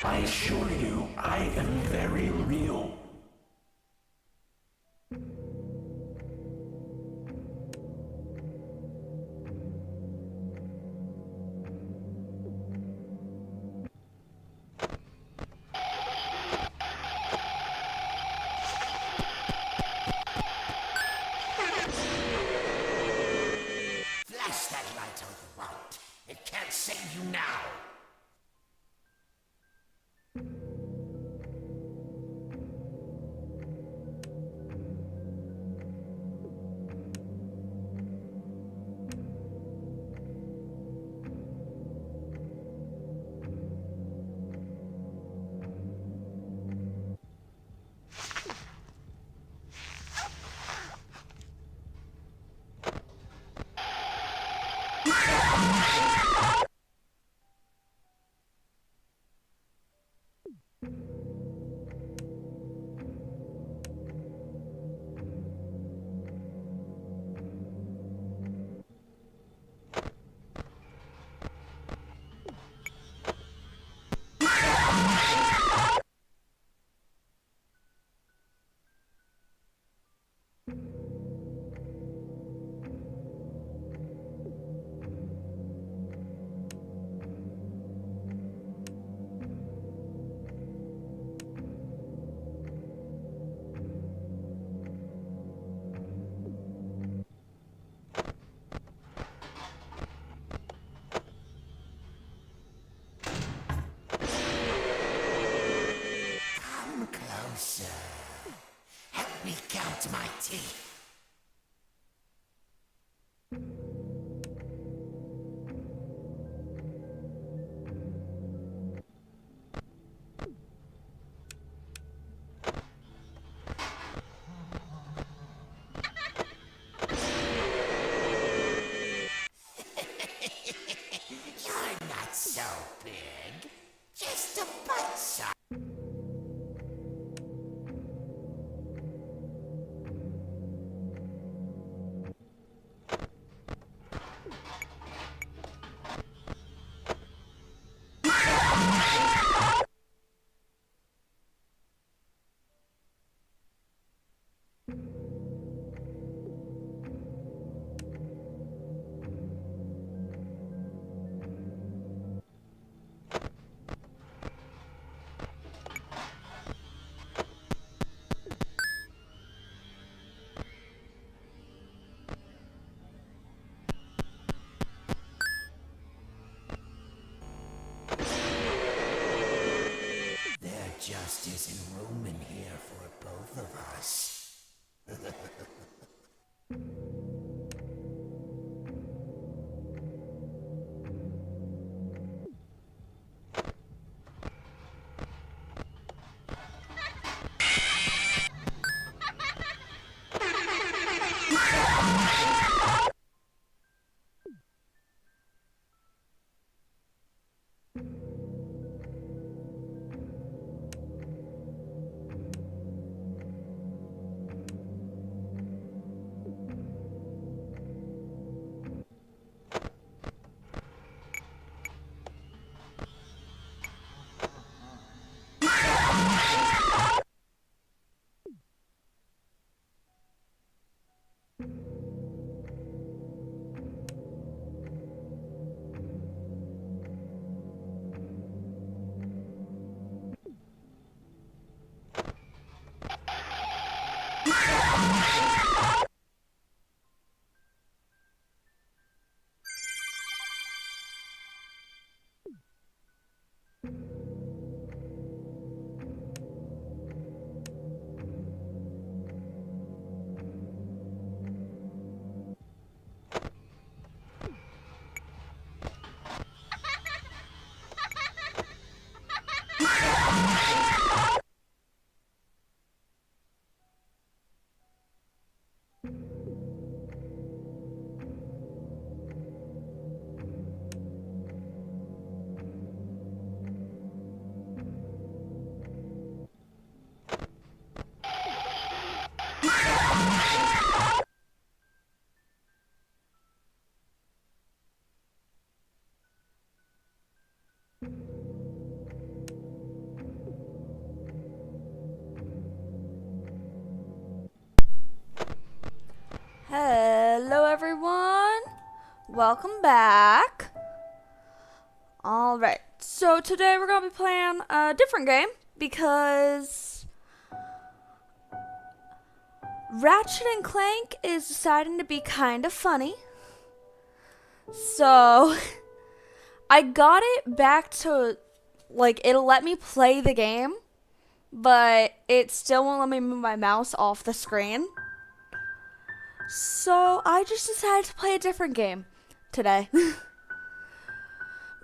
I assure you, I am very real. Flash that light all you want. It can't save you now. Come closer. Help me count my teeth. You're not so big. Just a butt size. There just isn't room in here for both of us. welcome back. Alright, so today we're going to be playing a different game because Ratchet and Clank is deciding to be kind of funny. So I got it back to, like, it'll let me play the game, but it still won't let me move my mouse off the screen. So I just decided to play a different game today.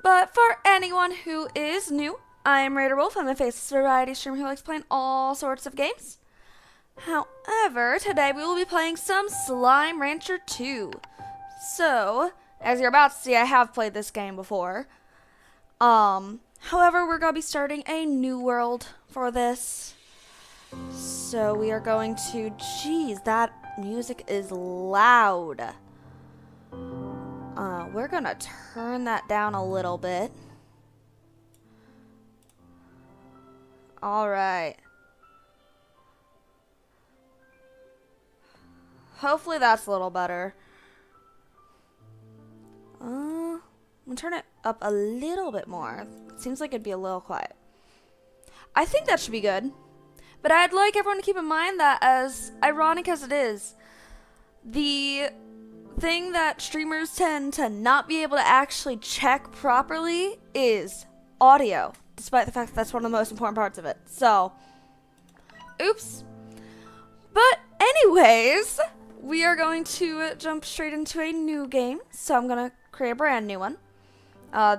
But for anyone who is new, I am Raider Wolf. I'm a faceless variety streamer who likes playing all sorts of games. However, today we will be playing some Slime Rancher 2. So, as you're about to see, I have played this game before. However, we're going to be starting a new world for this. So we are going to, jeez, that music is loud. We're gonna turn that down a little bit. Alright. Hopefully that's a little better. I'm gonna turn it up a little bit more. It seems like it'd be a little quiet. I think that should be good. But I'd like everyone to keep in mind that, as ironic as it is, the thing that streamers tend to not be able to actually check properly is audio, despite the fact that that's one of the most important parts of it. So, oops. But anyways, we are going to jump straight into a new game. So I'm going to create a brand new one.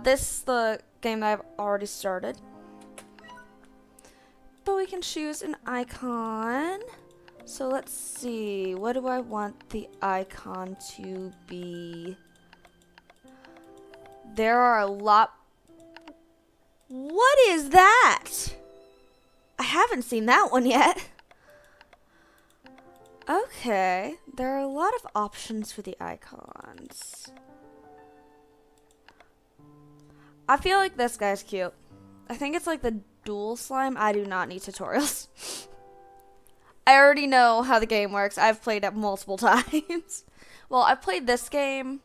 This is the game that I've already started. But we can choose an icon. So let's see, what do I want the icon to be? There are a lot. What is that? I haven't seen that one yet. Okay, there are a lot of options for the icons. I feel like this guy's cute. I think it's like the dual slime. I do not need tutorials. I already know how the game works. I've played it multiple times. Well, I've played this game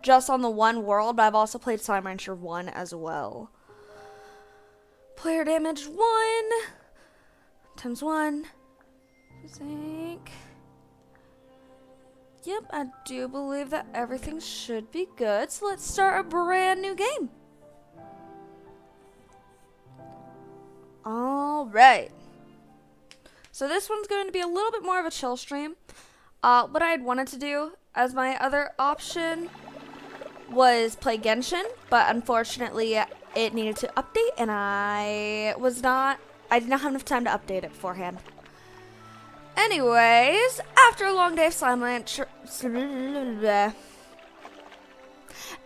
just on the one world, but I've also played Slime Rancher 1 as well. Player damage 1 times 1. Think. Yep, I do believe that everything should be good. So let's start a brand new game. Alright. So this one's going to be a little bit more of a chill stream. What I had wanted to do as my other option was play Genshin, but unfortunately it needed to update, and I did not have enough time to update it beforehand. Anyways, after a long day of Slime Rancher,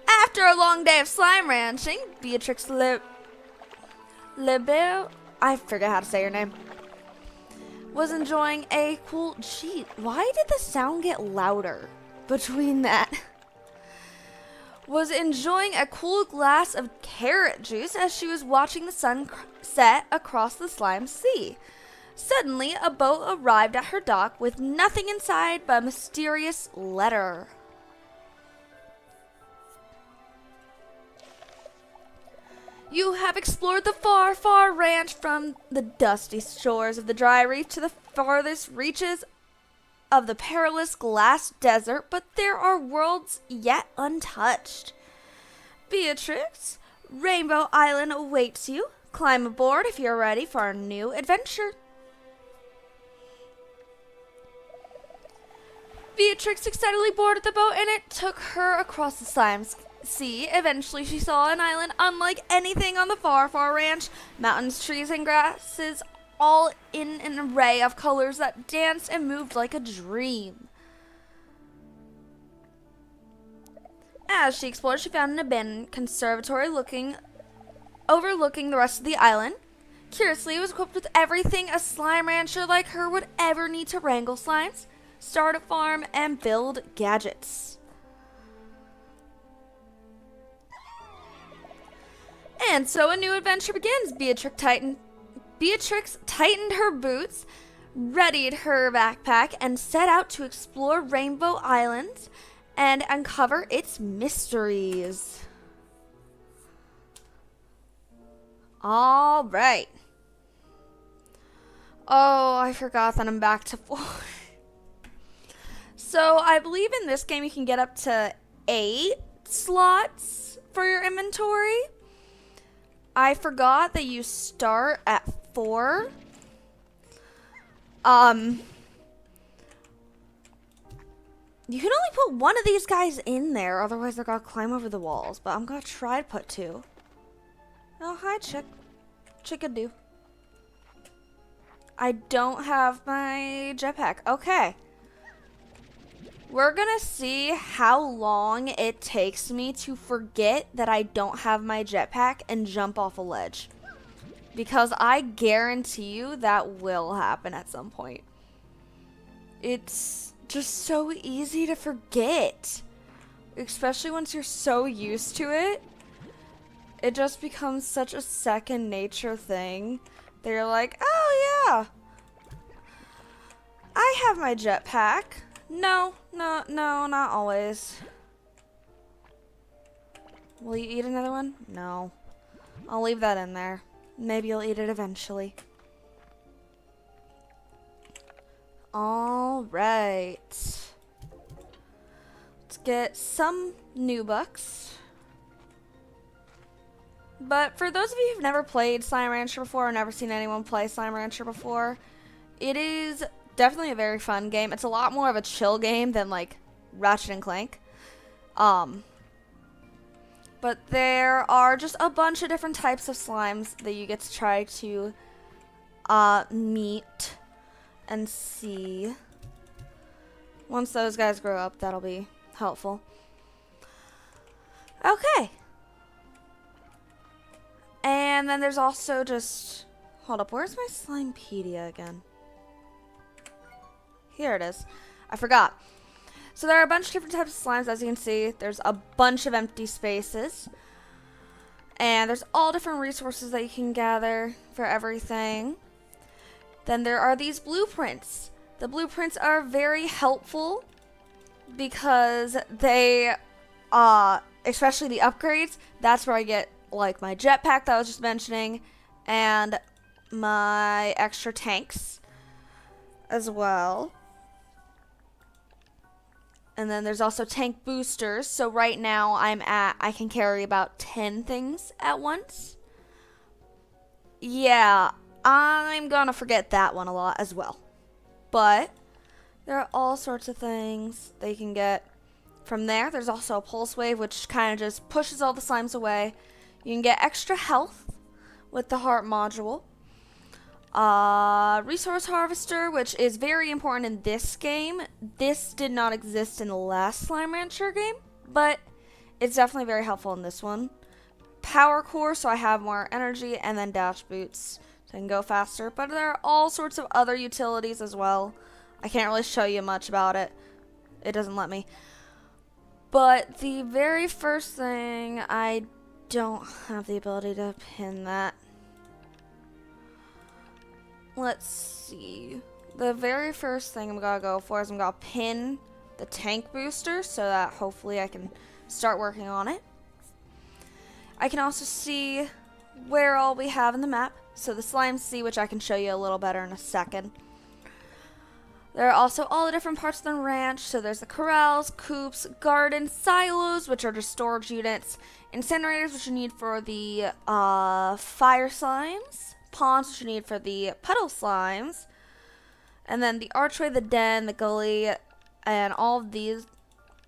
after a long day of slime ranching, Beatrix Libel, I forget how to say your name, was enjoying a cool, gee, why did the sound get louder between that? Was enjoying a cool glass of carrot juice as she was watching the sun set across the slime sea. Suddenly, a boat arrived at her dock with nothing inside but a mysterious letter. You have explored the far, far ranch from the dusty shores of the dry reef to the farthest reaches of the perilous glass desert, but there are worlds yet untouched. Beatrix, Rainbow Island awaits you. Climb aboard if you're ready for a new adventure. Beatrix excitedly boarded the boat, and it took her across the slime sea. Eventually, she saw an island unlike anything on the far, far ranch. Mountains, trees, and grasses, all in an array of colors that danced and moved like a dream. As she explored, she found an abandoned conservatory overlooking the rest of the island. Curiously, it was equipped with everything a slime rancher like her would ever need to wrangle slimes, start a farm, and build gadgets. And so a new adventure begins. Beatrix tightened her boots, readied her backpack, and set out to explore Rainbow Island and uncover its mysteries. All right. Oh, I forgot that I'm back to 4. So I believe in this game you can get up to 8 slots for your inventory. I forgot that you start at 4. You can only put one of these guys in there, otherwise they're gonna climb over the walls. But I'm gonna try to put 2. Oh, hi, Chickadoo. I don't have my jetpack. Okay. We're gonna see how long it takes me to forget that I don't have my jetpack and jump off a ledge. Because I guarantee you that will happen at some point. It's just so easy to forget. Especially once you're so used to it. It just becomes such a second nature thing. They're like, oh yeah, I have my jetpack. No, not always. Will you eat another one? No. I'll leave that in there. Maybe you'll eat it eventually. All right. Let's get some new bucks. But for those of you who've never played Slime Rancher before or never seen anyone play Slime Rancher before, it is definitely a very fun game. It's a lot more of a chill game than like Ratchet and Clank. But there are just a bunch of different types of slimes that you get to try to meet and see. Once those guys grow up, that'll be helpful. Okay. And then there's also just... Hold up, where's my Slimepedia again? Here it is. I forgot. So there are a bunch of different types of slimes, as you can see. There's a bunch of empty spaces. And there's all different resources that you can gather for everything. Then there are these blueprints. The blueprints are very helpful because they, especially the upgrades, that's where I get like my jetpack that I was just mentioning and my extra tanks as well. And then there's also tank boosters. So right now I can carry about 10 things at once. Yeah, I'm gonna forget that one a lot as well. But there are all sorts of things that you can get from there. There's also a pulse wave, which kind of just pushes all the slimes away. You can get extra health with the heart module. Resource harvester, which is very important in this game. This did not exist in the last Slime Rancher game, but it's definitely very helpful in this one. Power core, so I have more energy, and then dash boots, so I can go faster. But there are all sorts of other utilities as well. I can't really show you much about it. It doesn't let me. But the very first thing, I don't have the ability to pin that. Let's see. The very first thing I'm gonna go for is I'm gonna pin the tank booster so that hopefully I can start working on it. I can also see where all we have in the map. So the slimes see, which I can show you a little better in a second. There are also all the different parts of the ranch. So there's the corrals, coops, gardens, silos, which are just storage units, incinerators, which you need for the fire slimes, ponds, which you need for the puddle slimes, and then the archway, the den, the gully, and all of these,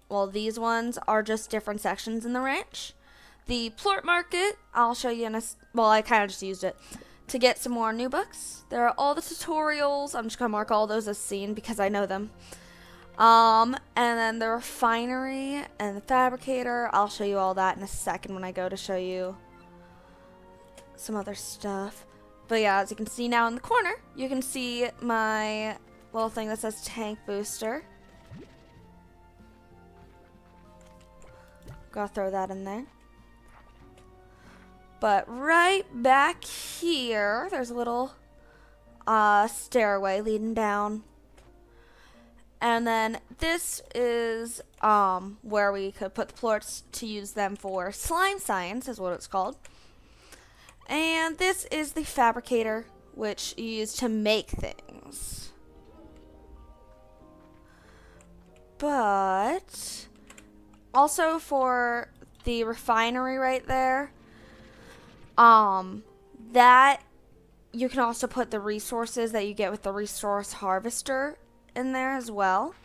well, these ones are just different sections in the ranch. The plort market, I'll show you in a, well, I kind of just used it to get some more new books. There are all the tutorials. I'm just going to mark all those as seen because I know them. And then the refinery and the fabricator. I'll show you all that in a second when I go to show you some other stuff. But yeah, as you can see now in the corner, you can see my little thing that says tank booster. Gotta throw that in there. But right back here, there's a little stairway leading down. And then this is where we could put the plorts to use them for slime science, is what it's called. And this is the fabricator, which you use to make things. But also for the refinery right there, that you can also put the resources that you get with the resource harvester in there as well.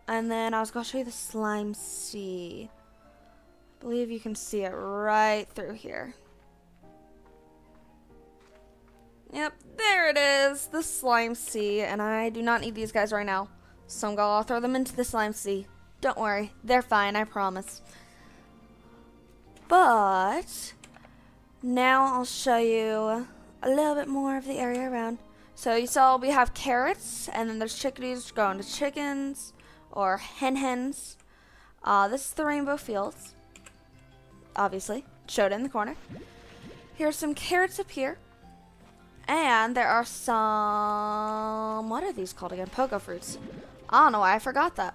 And then I was going to show you the slime sea. I believe you can see it right through here. Yep, there it is, the slime sea. And I do not need these guys right now, so I'm going to throw them into the slime sea. Don't worry, they're fine, I promise. But now I'll show you a little bit more of the area around. So you saw we have carrots, and then there's chickadees growing to chickens, or hens. This is the rainbow fields, obviously, showed in the corner. Here's some carrots up here. And there are some, what are these called again? Pogo fruits. I don't know why I forgot that.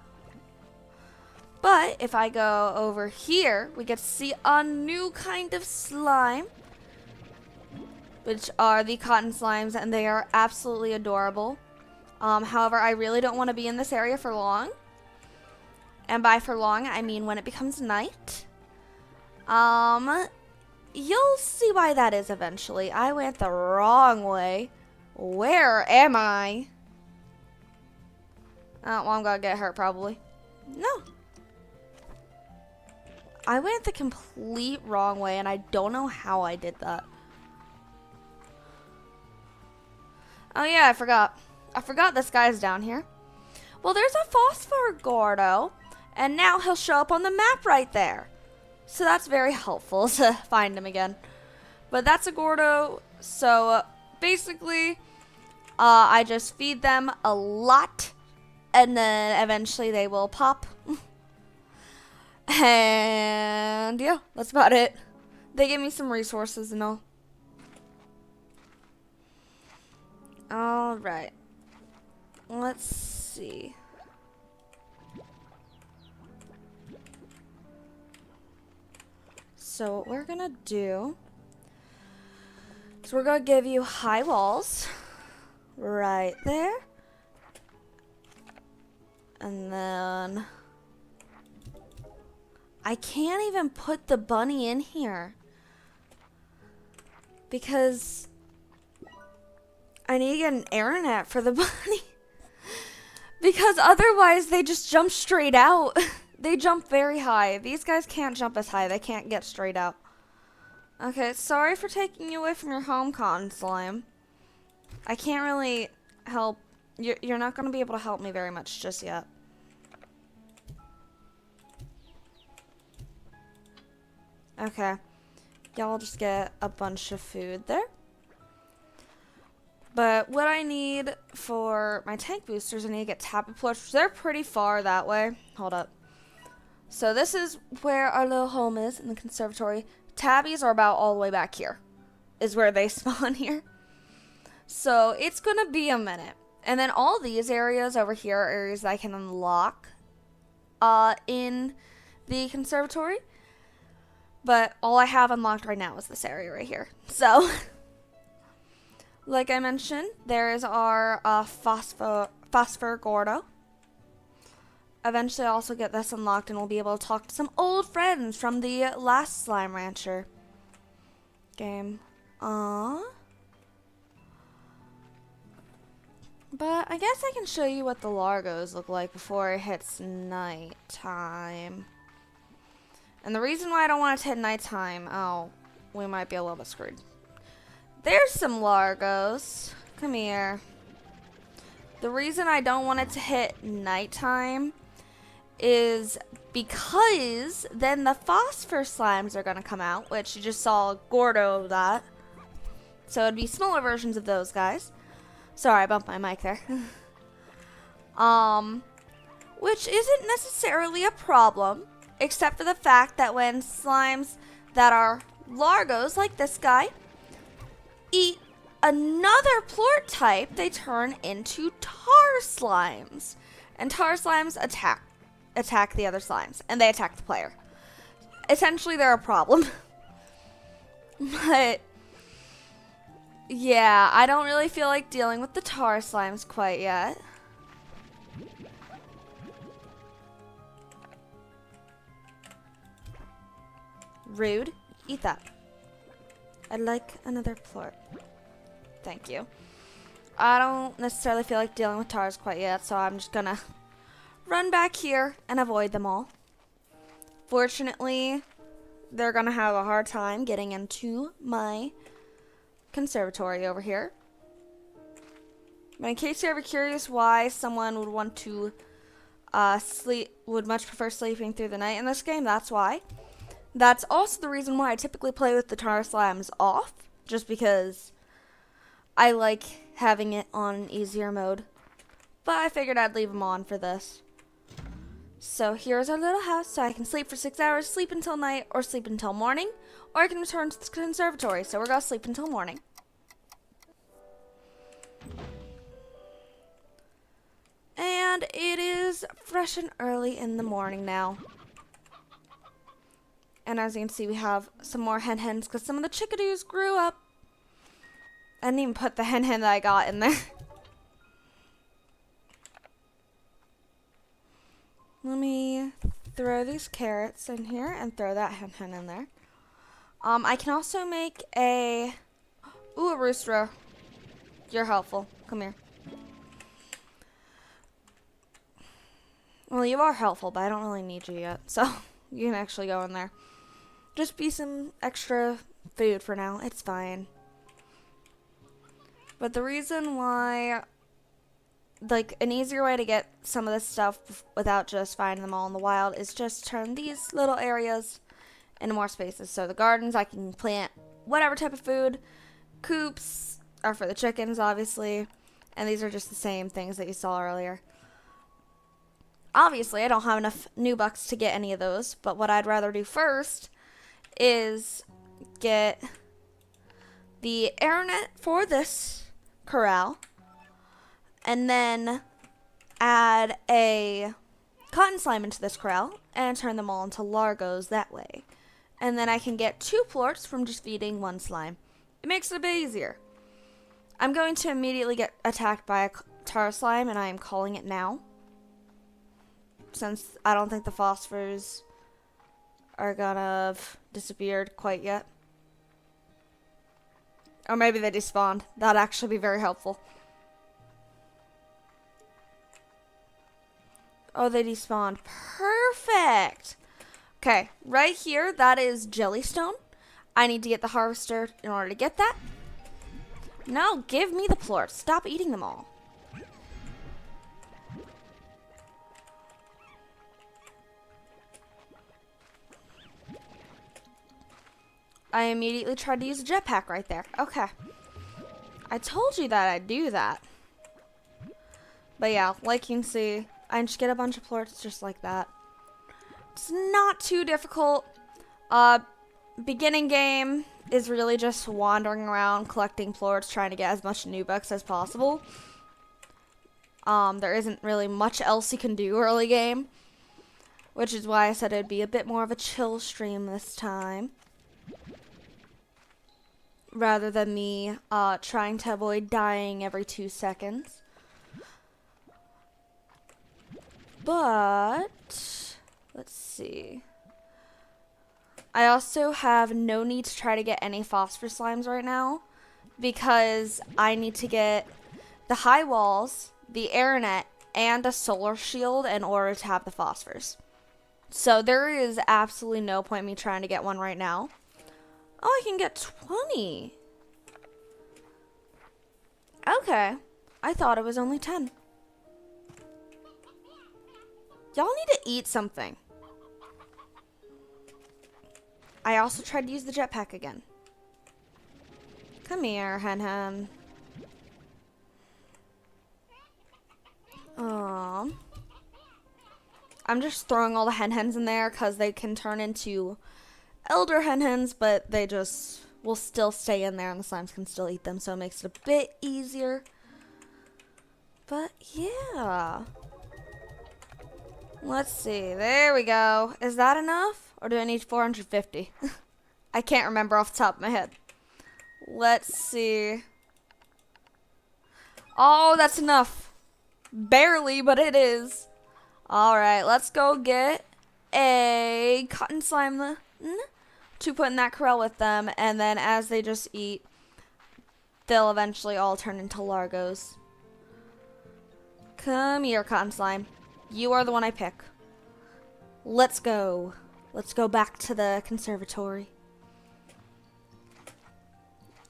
But if I go over here, we get to see a new kind of slime, which are the cotton slimes, and they are absolutely adorable. However, I really don't want to be in this area for long. And by for long, I mean when it becomes night. You'll see why that is eventually. I went the wrong way. Where am I? Oh, well, I'm gonna get hurt probably. No. I went the complete wrong way, and I don't know how I did that. Oh yeah, I forgot. I forgot this guy's down here. Well, there's a Phosphor Gordo, and now he'll show up on the map right there. So that's very helpful to find him again. But that's a Gordo, so basically, I just feed them a lot, and then eventually they will pop. And yeah, that's about it. They give me some resources and all. Alright. Let's see. So what we're gonna do is we're gonna give you high walls right there. And then I can't even put the bunny in here because I need to get an internet for the bunny. Because otherwise they just jump straight out. They jump very high. These guys can't jump as high. They can't get straight out. Okay, sorry for taking you away from your home, Cotton Slime. I can't really help. You're not going to be able to help me very much just yet. Okay. Y'all just get a bunch of food there. But what I need for my tank boosters, I need to get Tabby Plorts. They're pretty far that way. Hold up. So this is where our little home is in the conservatory. Tabbies are about all the way back here. Is where they spawn here. So it's going to be a minute. And then all these areas over here are areas that I can unlock in the conservatory. But all I have unlocked right now is this area right here. So, like I mentioned, there is our Phosphor Gordo. Eventually I'll also get this unlocked and we'll be able to talk to some old friends from the last Slime Rancher game. But I guess I can show you what the Largos look like before it hits nighttime. And the reason why I don't want it to hit nighttime, oh, we might be a little bit screwed. There's some Largos. Come here. The reason I don't want it to hit nighttime is because then the phosphor slimes are going to come out, which you just saw a Gordo of that. So it'd be smaller versions of those guys. Sorry, I bumped my mic there. Which isn't necessarily a problem, except for the fact that when slimes that are Largos, like this guy, eat another plort type, they turn into tar slimes. And tar slimes attack the other slimes, and they attack the player. Essentially, they're a problem. But yeah, I don't really feel like dealing with the tar slimes quite yet. Rude. Eat that. I'd like another plort. Thank you. I don't necessarily feel like dealing with tars quite yet, so I'm just gonna run back here and avoid them all. Fortunately, they're gonna have a hard time getting into my conservatory over here. But in case you're ever curious why someone would want to would much prefer sleeping through the night in this game, that's why. That's also the reason why I typically play with the tar slimes off, just because I like having it on an easier mode. But I figured I'd leave them on for this. So here's our little house, so I can sleep for 6 hours, sleep until night, or sleep until morning, or I can return to the conservatory, so we're gonna sleep until morning. And it is fresh and early in the morning now. And as you can see, we have some more hens because some of the chickadees grew up. I didn't even put the hen that I got in there. Let me throw these carrots in here and throw that hen in there. I can also make a rooster. You're helpful. Come here. Well, you are helpful, but I don't really need you yet, so you can actually go in there. Just be some extra food for now. It's fine. But the reason why, like, an easier way to get some of this stuff without just finding them all in the wild is just turn these little areas into more spaces. So the gardens, I can plant whatever type of food. Coops are for the chickens, obviously. And these are just the same things that you saw earlier. Obviously, I don't have enough new bucks to get any of those. But what I'd rather do first is get the air net for this corral, and then add a cotton slime into this corral and turn them all into largos that way. And then I can get 2 plorts from just feeding 1 slime. It makes it a bit easier. I'm going to immediately get attacked by a tar slime, and I am calling it now, since I don't think the phosphors are gonna have disappeared quite yet. Or maybe they despawned. That'd actually be very helpful. Oh, they despawned. Perfect! Okay, right here, that is jellystone. I need to get the harvester in order to get that. No, give me the plorts. Stop eating them all. I immediately tried to use a jetpack right there. Okay. I told you that I'd do that. But yeah, like you can see, I just get a bunch of plorts just like that. It's not too difficult. Beginning game is really just wandering around, collecting plorts, trying to get as much Nubucks as possible. There isn't really much else you can do early game, which is why I said it'd be a bit more of a chill stream this time, rather than me trying to avoid dying every 2 seconds. But let's see. I also have no need to try to get any phosphorus slimes right now, because I need to get the high walls, the air net, and a solar shield in order to have the phosphors. So there is absolutely no point in me trying to get one right now. Oh, I can get 20. Okay. I thought it was only 10. Y'all need to eat something. I also tried to use the jetpack again. Come here, hen. I'm just throwing all the hens in there because they can turn into elder hens, but they just will still stay in there and the slimes can still eat them, so it makes it a bit easier. But yeah. Let's see. There we go. Is that enough? Or do I need 450? I can't remember off the top of my head. Let's see. Oh, that's enough. Barely, but it is. Alright, let's go get a cotton slime to put in that corral with them. And then as they just eat, they'll eventually all turn into Largos. Come here, cotton slime. You are the one I pick. Let's go. Let's go back to the conservatory.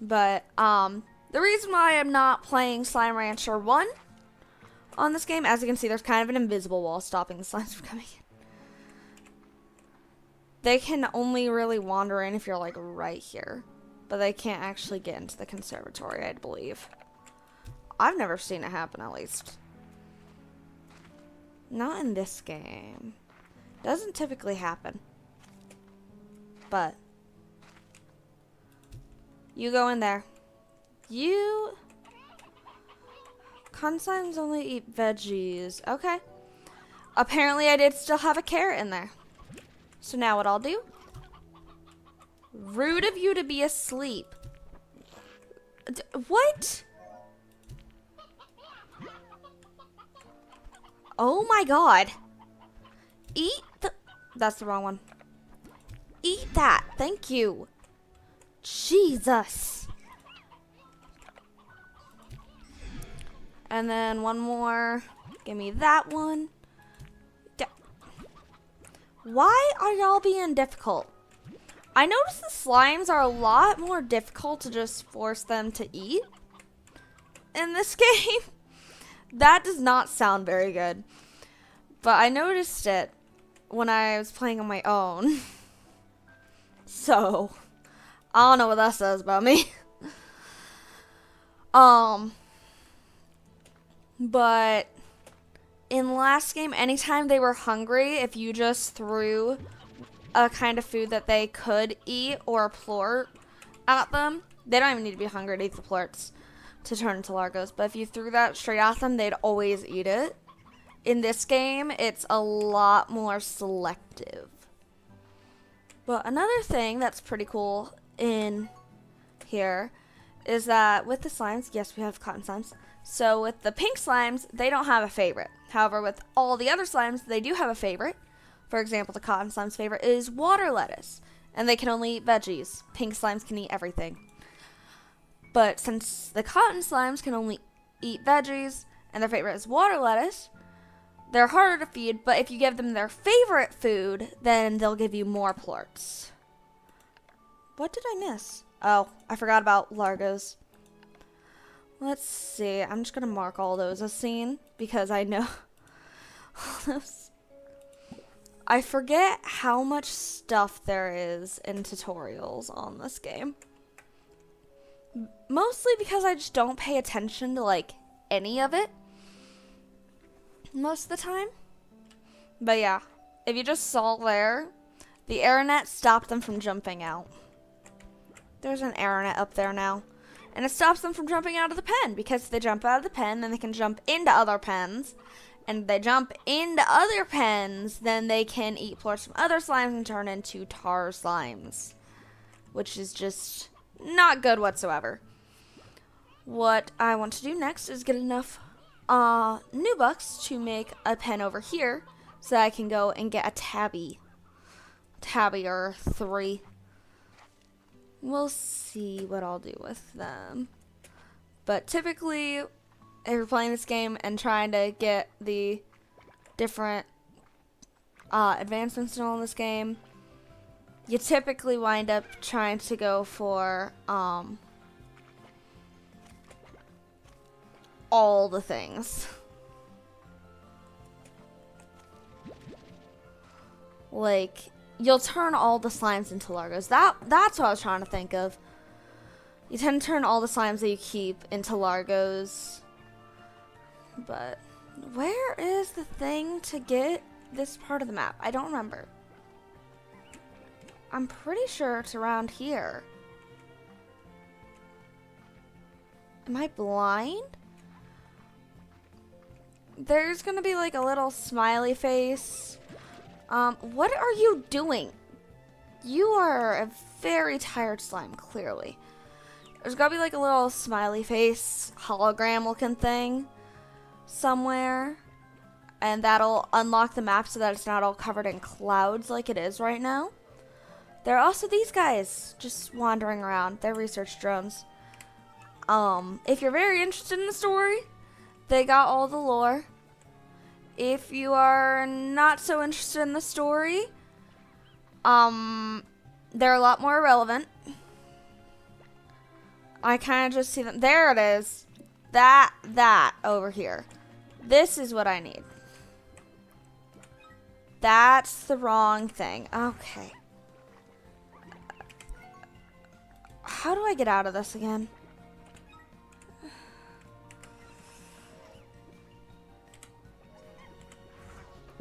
But, the reason why I'm not playing Slime Rancher 1 on this game, as you can see, there's kind of an invisible wall stopping the slimes from coming in. They can only really wander in if you're, like, right here. But they can't actually get into the conservatory, I believe. I've never seen it happen, at least. Not in this game. Doesn't typically happen. But you go in there. Cotton slimes only eat veggies. Okay. Apparently I did still have a carrot in there. So now what I'll do? Rude of you to be asleep. What? Oh my god. Eat the... That's the wrong one. Eat that. Thank you. Jesus. And then one more. Give me that one. Why are y'all being difficult? I noticed the slimes are a lot more difficult to just force them to eat in this game. That does not sound very good. But I noticed it when I was playing on my own. So, I don't know what that says about me. But in last game, anytime they were hungry, if you just threw a kind of food that they could eat or a plort at them, they don't even need to be hungry to eat the plorts to turn into Largos. But if you threw that straight at them, they'd always eat it. In this game, it's a lot more selective. But another thing that's pretty cool in here is that with the slimes, yes, we have cotton slimes. So with the pink slimes, they don't have a favorite. However, with all the other slimes, they do have a favorite. For example, the cotton slime's favorite is water lettuce. And they can only eat veggies. Pink slimes can eat everything. But since the cotton slimes can only eat veggies, and their favorite is water lettuce, they're harder to feed, but if you give them their favorite food, then they'll give you more plorts. What did I miss? Oh, I forgot about Largos. Let's see. I'm just going to mark all those as seen because I know all those. I forget how much stuff there is in tutorials on this game. Mostly because I just don't pay attention to, like, any of it most of the time. But yeah, if you just saw there, the aeronet stopped them from jumping out. There's an aeronet up there now. And it stops them from jumping out of the pen, because if they jump out of the pen, then they can jump into other pens. And if they jump into other pens, then they can eat plorts from other slimes and turn into tar slimes. Which is just not good whatsoever. What I want to do next is get enough new bucks to make a pen over here so that I can go and get a tabby or 3. We'll see what I'll do with them. But typically, if you're playing this game and trying to get the different advancements and all in this game, you typically wind up trying to go for all the things. Like, you'll turn all the slimes into Largos. That's what I was trying to think of. You tend to turn all the slimes that you keep into Largos. But where is the thing to get this part of the map? I don't remember. I'm pretty sure it's around here. Am I blind? There's gonna be like a little smiley face. What are you doing? You are a very tired slime, clearly. There's gotta be like a little smiley face, hologram looking thing somewhere. And that'll unlock the map so that it's not all covered in clouds like it is right now. There are also these guys just wandering around. They're research drones. If you're very interested in the story, they got all the lore. If you are not so interested in the story, they're a lot more irrelevant. I kind of just see them. There it is. That over here. This is what I need. That's the wrong thing. Okay. How do I get out of this again?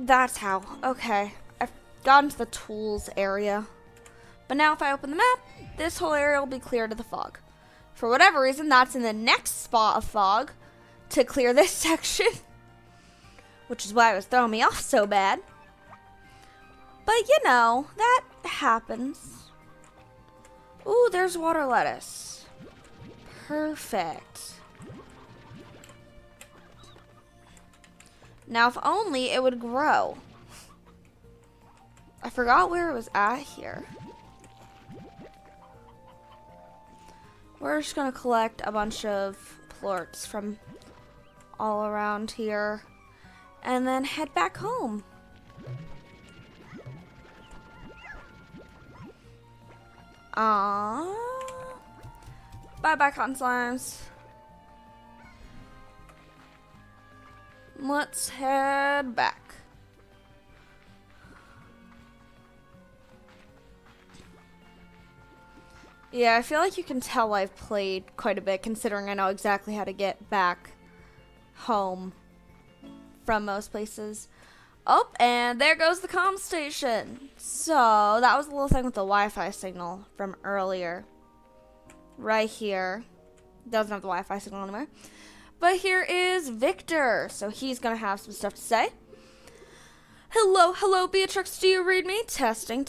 That's how. Okay. I've gotten to the tools area. But now if I open the map, this whole area will be clear to the fog. For whatever reason, that's in the next spot of fog to clear this section. Which is why it was throwing me off so bad. But you know, that happens. Ooh, there's water lettuce. Perfect. Now, if only it would grow. I forgot where it was at here. We're just gonna collect a bunch of plorts from all around here and then head back home. Bye-bye, cotton slimes. Let's head back. Yeah, I feel like you can tell I've played quite a bit, considering I know exactly how to get back home from most places. Oh, and there goes the comm station. So, that was the little thing with the Wi-Fi signal from earlier. Right here. Doesn't have the Wi-Fi signal anymore. But here is Victor. So, he's going to have some stuff to say. Hello, Beatrix, do you read me? Testing.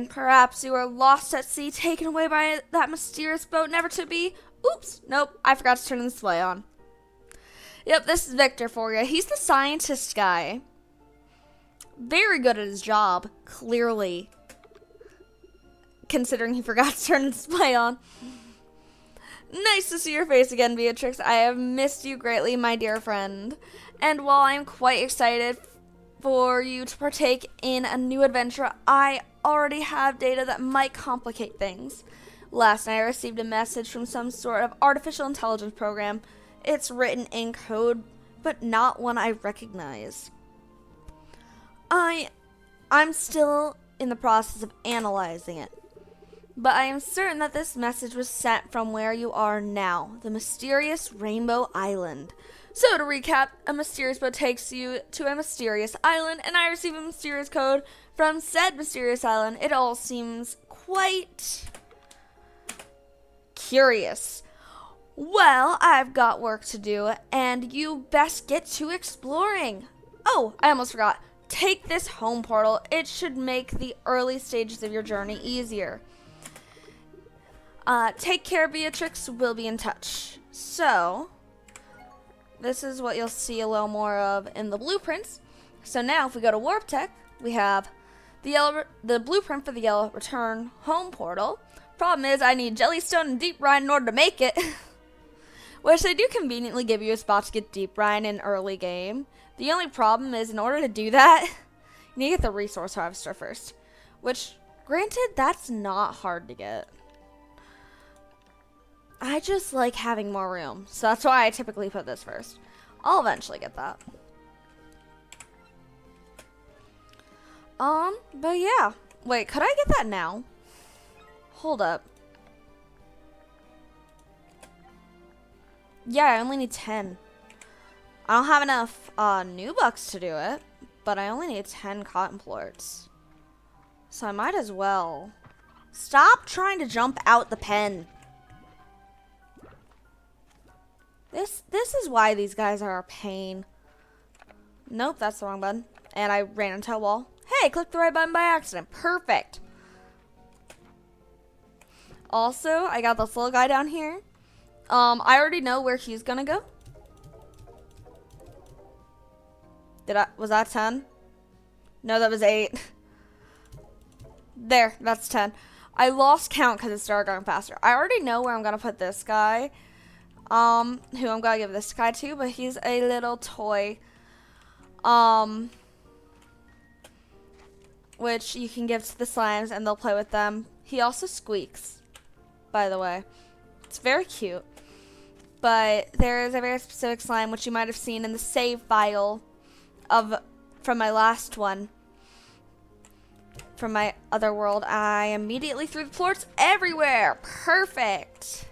Perhaps you are lost at sea, taken away by that mysterious boat, never to be. Oops, nope, I forgot to turn the display on. Yep, this is Victor for you. He's the scientist guy. Very good at his job, clearly. Considering he forgot to turn the display on. Nice to see your face again, Beatrix. I have missed you greatly, my dear friend. And while I am quite excited for you to partake in a new adventure, I already have data that might complicate things. Last night I received a message from some sort of artificial intelligence program. It's written in code, but not one I recognize. I'm still in the process of analyzing it, but I am certain that this message was sent from where you are now, the mysterious Rainbow Island. So to recap, a mysterious boat takes you to a mysterious island, and I receive a mysterious code from said mysterious island. It all seems quite curious. Well, I've got work to do, and you best get to exploring. Oh, I almost forgot. Take this home portal. It should make the early stages of your journey easier. Take care, Beatrix. We'll be in touch. So, this is what you'll see a little more of in the blueprints. So now, if we go to Warp Tech, we have the blueprint for the Yellow Return home portal. Problem is, I need Jellystone and Deep Brine in order to make it. Which they do conveniently give you a spot to get Deep Brine in early game. The only problem is, in order to do that, you need to get the Resource Harvester first. Which, granted, that's not hard to get. I just like having more room, so that's why I typically put this first. I'll eventually get that. But yeah. Wait, could I get that now? Hold up. Yeah, I only need 10. I don't have enough new bucks to do it, but I only need 10 cotton plorts. So I might as well. Stop trying to jump out the pen. This is why these guys are a pain. Nope, that's the wrong button. And I ran into a wall. Hey, click the right button by accident. Perfect. Also, I got this little guy down here. I already know where he's gonna go. Was that 10? No, that was 8. There, that's 10. I lost count because it started going faster. I already know where I'm gonna put this guy. Who I'm gonna give this guy to, but he's a little toy. Which you can give to the slimes and they'll play with them. He also squeaks, by the way. It's very cute. But there is a very specific slime which you might have seen in the save file from my last one. From my other world. I immediately threw the floors everywhere. Perfect.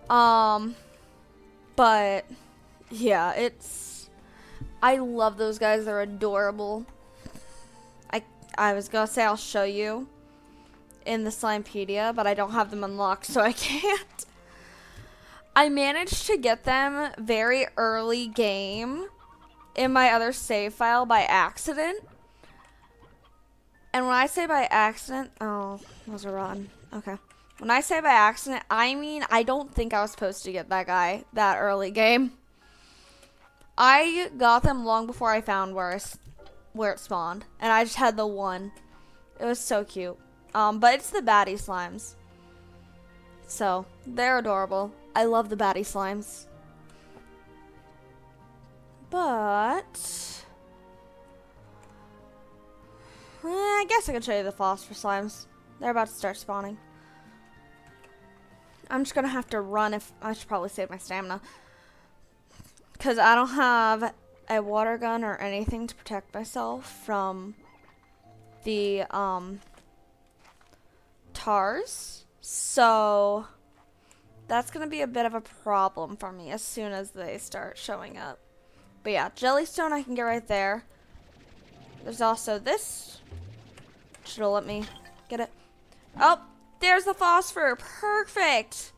But yeah, I love those guys. They're adorable. I was gonna say I'll show you in the Slimepedia, but I don't have them unlocked, so I can't. I managed to get them very early game in my other save file by accident. And when I say by accident, oh, those are rotten. Okay. When I say by accident, I mean I don't think I was supposed to get that guy that early game. I got them long before I found where it spawned, and I just had the one. It was so cute. But it's the baddie slimes. So, they're adorable. I love the baddie slimes. But I guess I could show you the phosphor slimes. They're about to start spawning. I'm just gonna have to run. I should probably save my stamina, because I don't have a water gun or anything to protect myself from the tars. So that's going to be a bit of a problem for me as soon as they start showing up. But yeah, jellystone I can get right there. There's also this. Should have let me get it. Oh, there's the phosphor. Perfect.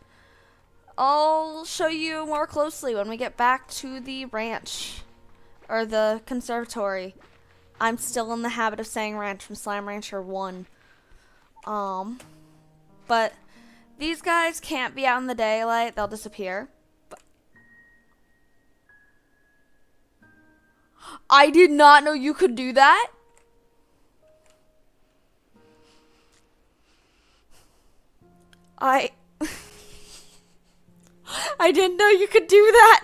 I'll show you more closely when we get back to the ranch. Or the conservatory. I'm still in the habit of saying ranch from Slime Rancher 1. But these guys can't be out in the daylight. They'll disappear. I did not know you could do that. I didn't know you could do that.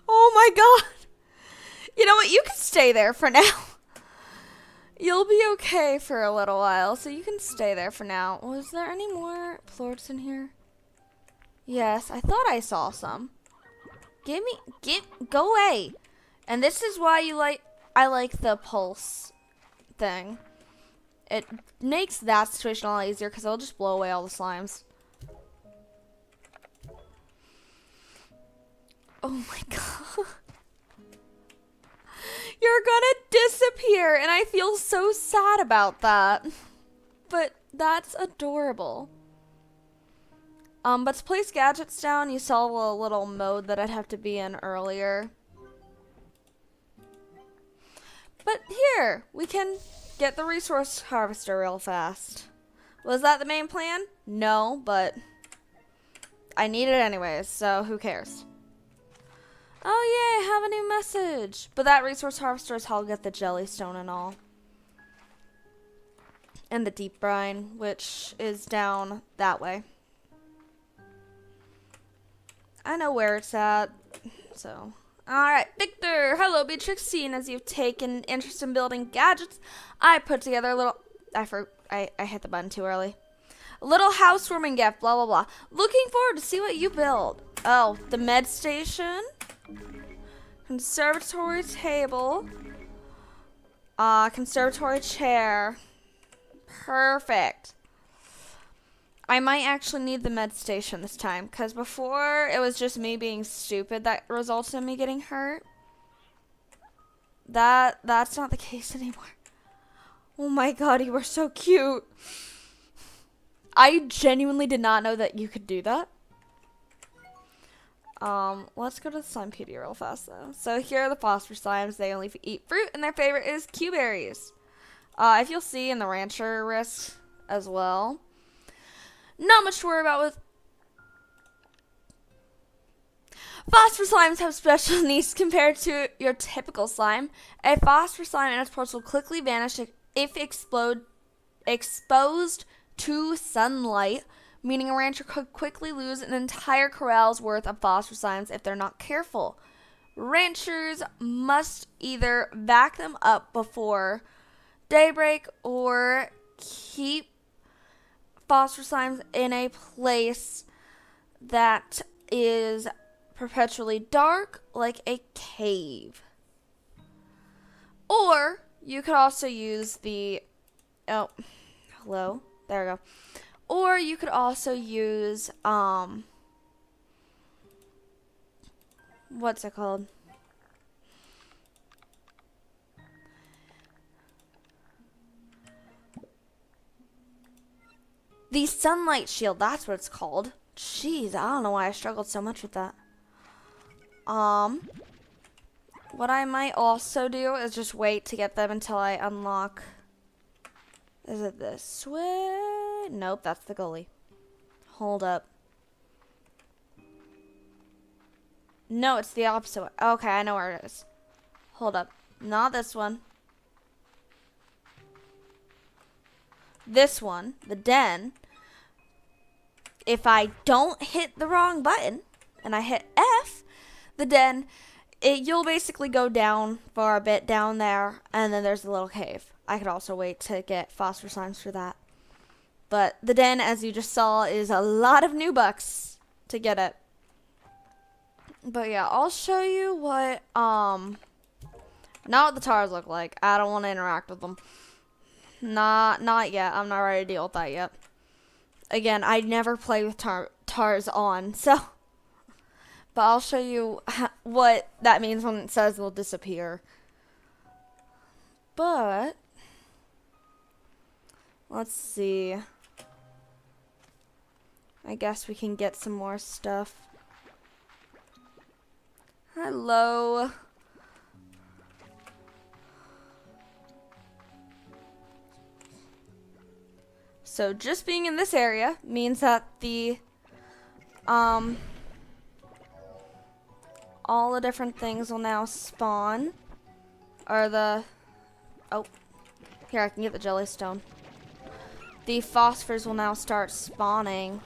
Oh my god. You know what? You can stay there for now. You'll be okay for a little while, so you can stay there for now. Was there any more plorts in here? Yes, I thought I saw some. Go away. And this is why I like the pulse thing. It makes that situation a lot easier because it'll just blow away all the slimes. Oh my god. You're gonna disappear, and I feel so sad about that. But that's adorable. But to place gadgets down, you saw a little mode that I'd have to be in earlier. But here, we can get the resource harvester real fast. Was that the main plan? No, but I need it anyways, so who cares? Oh yay, I have a new message. But that resource harvester is how I'll get the jellystone and all. And the deep brine, which is down that way. I know where it's at, so. Alright, Victor! Hello, Beatrix. Seeing as you've taken interest in building gadgets, I put together a little... I hit the button too early. A little housewarming gift, blah, blah, blah. Looking forward to see what you build. Oh, the med station. Conservatory table. Conservatory chair. Perfect. I might actually need the med station this time, because before it was just me being stupid that resulted in me getting hurt. That's not the case anymore. Oh my god, you are so cute. I genuinely did not know that you could do that. Let's go to the Slimepedia real fast though. So here are the phosphor slimes. They only eat fruit, and their favorite is Q-berries. If you'll see in the rancher risk as well. Not much to worry about with phosphor slimes have special needs compared to your typical slime. A phosphor slime and its parts will quickly vanish if exposed to sunlight, meaning a rancher could quickly lose an entire corral's worth of phosphor slimes if they're not careful. Ranchers must either back them up before daybreak or keep phosphor slimes in a place that is perpetually dark, like a cave. Or you could also use the there we go. Or you could also use what's it called? The sunlight shield, that's what it's called. Jeez, I don't know why I struggled so much with that. What I might also do is just wait to get them until I unlock. Is it this way? Nope, that's the gully. Hold up. No, it's the opposite way. Okay, I know where it is. Hold up. Not this one. This one, the den. If I don't hit the wrong button and I hit F, the den, you'll basically go down for a bit down there, and then there's a little cave. I could also wait to get phosphor slimes for that. But the den, as you just saw, is a lot of new bucks to get it. But yeah, I'll show you what, not what the tars look like. I don't want to interact with them. Not yet. I'm not ready to deal with that yet. Again, I never play with tars on, so. But I'll show you what that means when it says they'll disappear. But let's see. I guess we can get some more stuff. Hello. So just being in this area means that the all the different things will now spawn. Or the here, I can get the jellystone. The phosphors will now start spawning,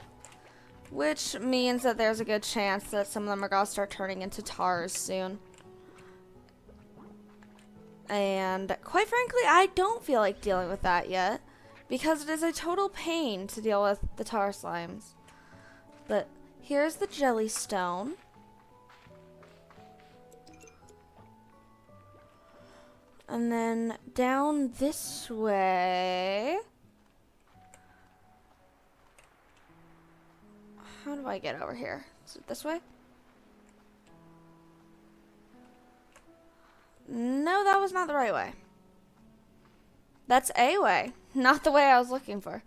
which means that there's a good chance that some of them are going to start turning into tars soon. And quite frankly, I don't feel like dealing with that yet, because it is a total pain to deal with the tar slimes. But here's the jellystone. And then down this way. How do I get over here? Is it this way? No, that was not the right way. That's a way, not the way I was looking for.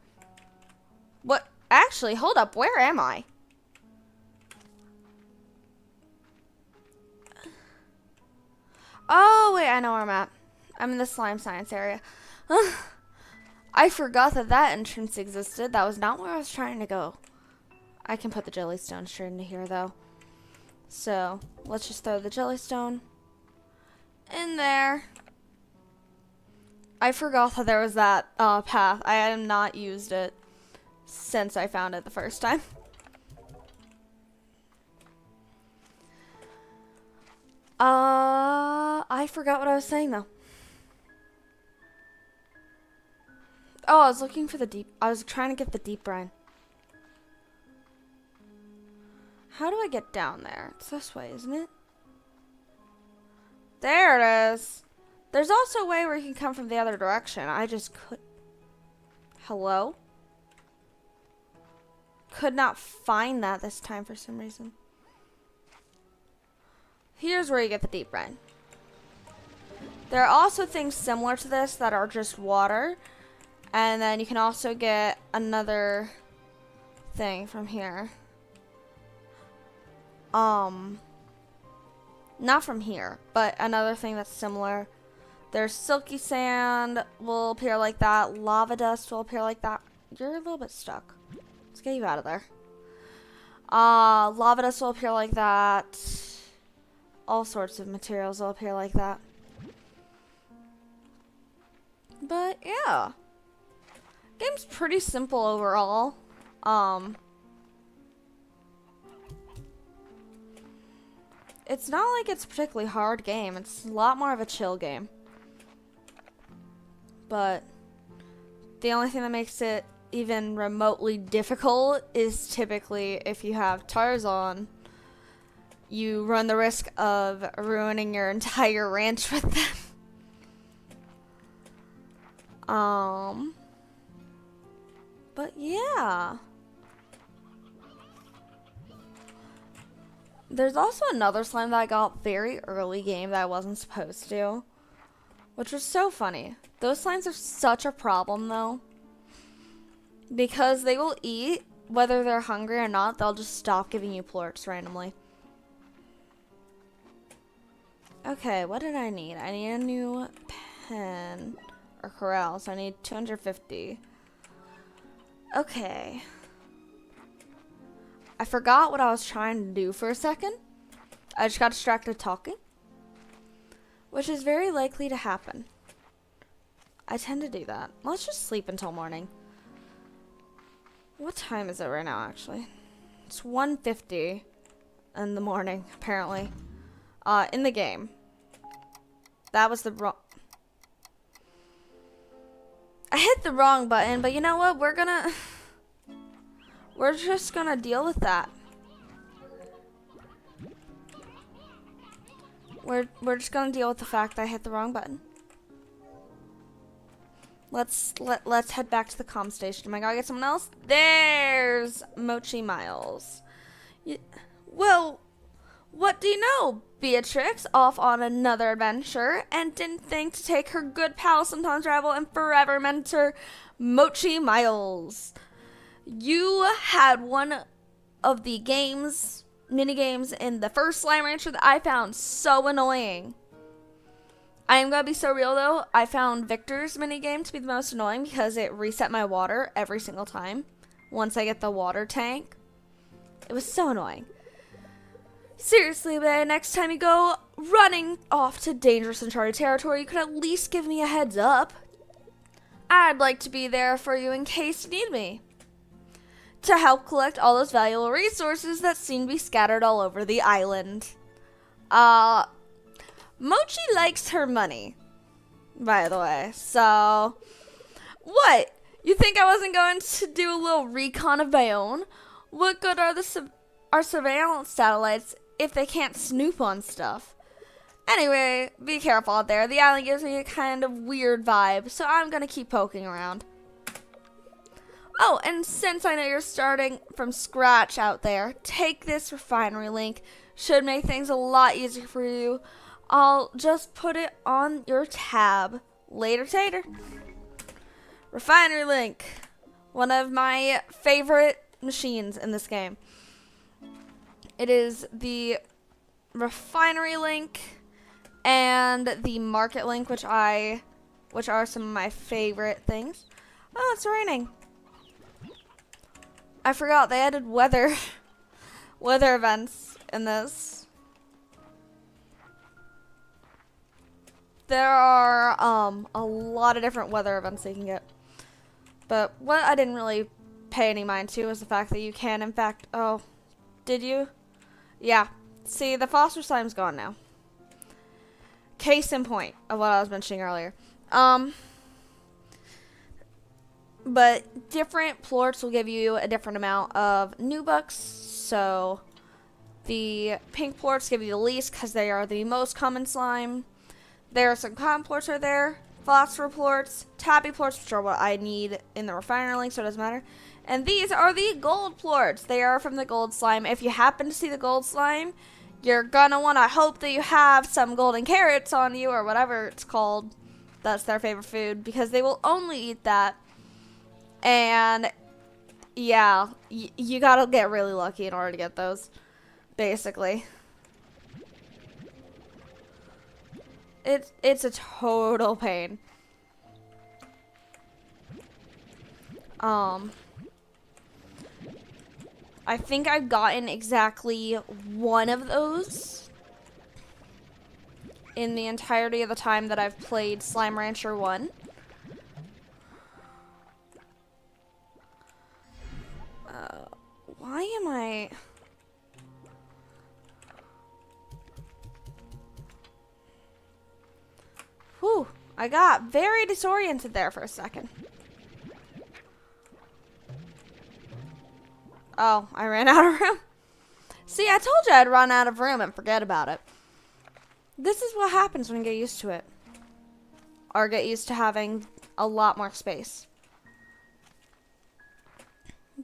What? Actually, hold up. Where am I? Oh, wait, I know where I'm at. I'm in the slime science area. I forgot that that entrance existed. That was not where I was trying to go. I can put the jellystone straight into here, though. So, let's just throw the jellystone in there. I forgot that there was that path. I have not used it since I found it the first time. I forgot what I was saying, though. Oh, I was looking for the deep. I was trying to get the deep brine. How do I get down there? It's this way, isn't it? There it is. There's also a way where you can come from the other direction. I just could. Hello? Could not find that this time for some reason. Here's where you get the deep brine. There are also things similar to this that are just water. And then you can also get another thing from here. Not from here, but another thing that's similar. There's silky sand will appear like that. Lava dust will appear like that. You're a little bit stuck. Let's get you out of there. Lava dust will appear like that. All sorts of materials will appear like that. But yeah. Game's pretty simple overall. It's not like it's a particularly hard game. It's a lot more of a chill game. But the only thing that makes it even remotely difficult is typically if you have tires on, you run the risk of ruining your entire ranch with them. But yeah. There's also another slime that I got very early game that I wasn't supposed to, which was so funny. Those slimes are such a problem though, because they will eat whether they're hungry or not. They'll just stop giving you plorts randomly. Okay, what did I need? I need a new pen or corral, so I need 250. Okay. I forgot what I was trying to do for a second. I just got distracted talking, which is very likely to happen. I tend to do that. Let's just sleep until morning. What time is it right now, actually? It's 1:50 in the morning, apparently. In the game. That was the wrong... I hit the wrong button, but you know what? We're just gonna deal with that. We're just gonna deal with the fact that I hit the wrong button. Let's head back to the comm station. Am I gonna get someone else? There's Mochi Miles. Well, what do you know? Beatrix off on another adventure and didn't think to take her good pal, sometimes rival, and forever mentor, Mochi Miles. You had one of the mini games in the first Slime Rancher that I found so annoying. I am gonna be so real though. I found Victor's mini game to be the most annoying because it reset my water every single time once I get the water tank. It was so annoying. Seriously, man, next time you go running off to dangerous uncharted territory, you could at least give me a heads up. I'd like to be there for you in case you need me, to help collect all those valuable resources that seem to be scattered all over the island. Mochi likes her money, by the way. So, what? You think I wasn't going to do a little recon of my own? What good are our surveillance satellites if they can't snoop on stuff? Anyway, be careful out there. The island gives me a kind of weird vibe, so I'm gonna keep poking around. Oh, and since I know you're starting from scratch out there, take this refinery link. Should make things a lot easier for you. I'll just put it on your tab. Later, tater. Refinery link. One of my favorite machines in this game. It is the refinery link and the market link, which are some of my favorite things. Oh, it's raining. I forgot they added weather events in this. There are a lot of different weather events that you can get. But what I didn't really pay any mind to was the fact that you can, in fact... Oh, did you? Yeah. See, the Foster Slime's gone now. Case in point of what I was mentioning earlier. But different plorts will give you a different amount of Nubucks. So the pink plorts give you the least because they are the most common slime. There are some common plorts are there. Phosphor plorts, tappy plorts, which are what I need in the refinery link, so it doesn't matter. And these are the gold plorts. They are from the gold slime. If you happen to see the gold slime, you're gonna want to hope that you have some golden carrots on you or whatever it's called. That's their favorite food because they will only eat that. And Yeah, you gotta get really lucky in order to get those, basically. It's a total pain. I think I've gotten exactly one of those in the entirety of the time that I've played Slime Rancher 1. Why am I... Whew, I got very disoriented there for a second. Oh, I ran out of room. See, I told you I'd run out of room and forget about it. This is what happens when you get used to it. Or get used to having a lot more space.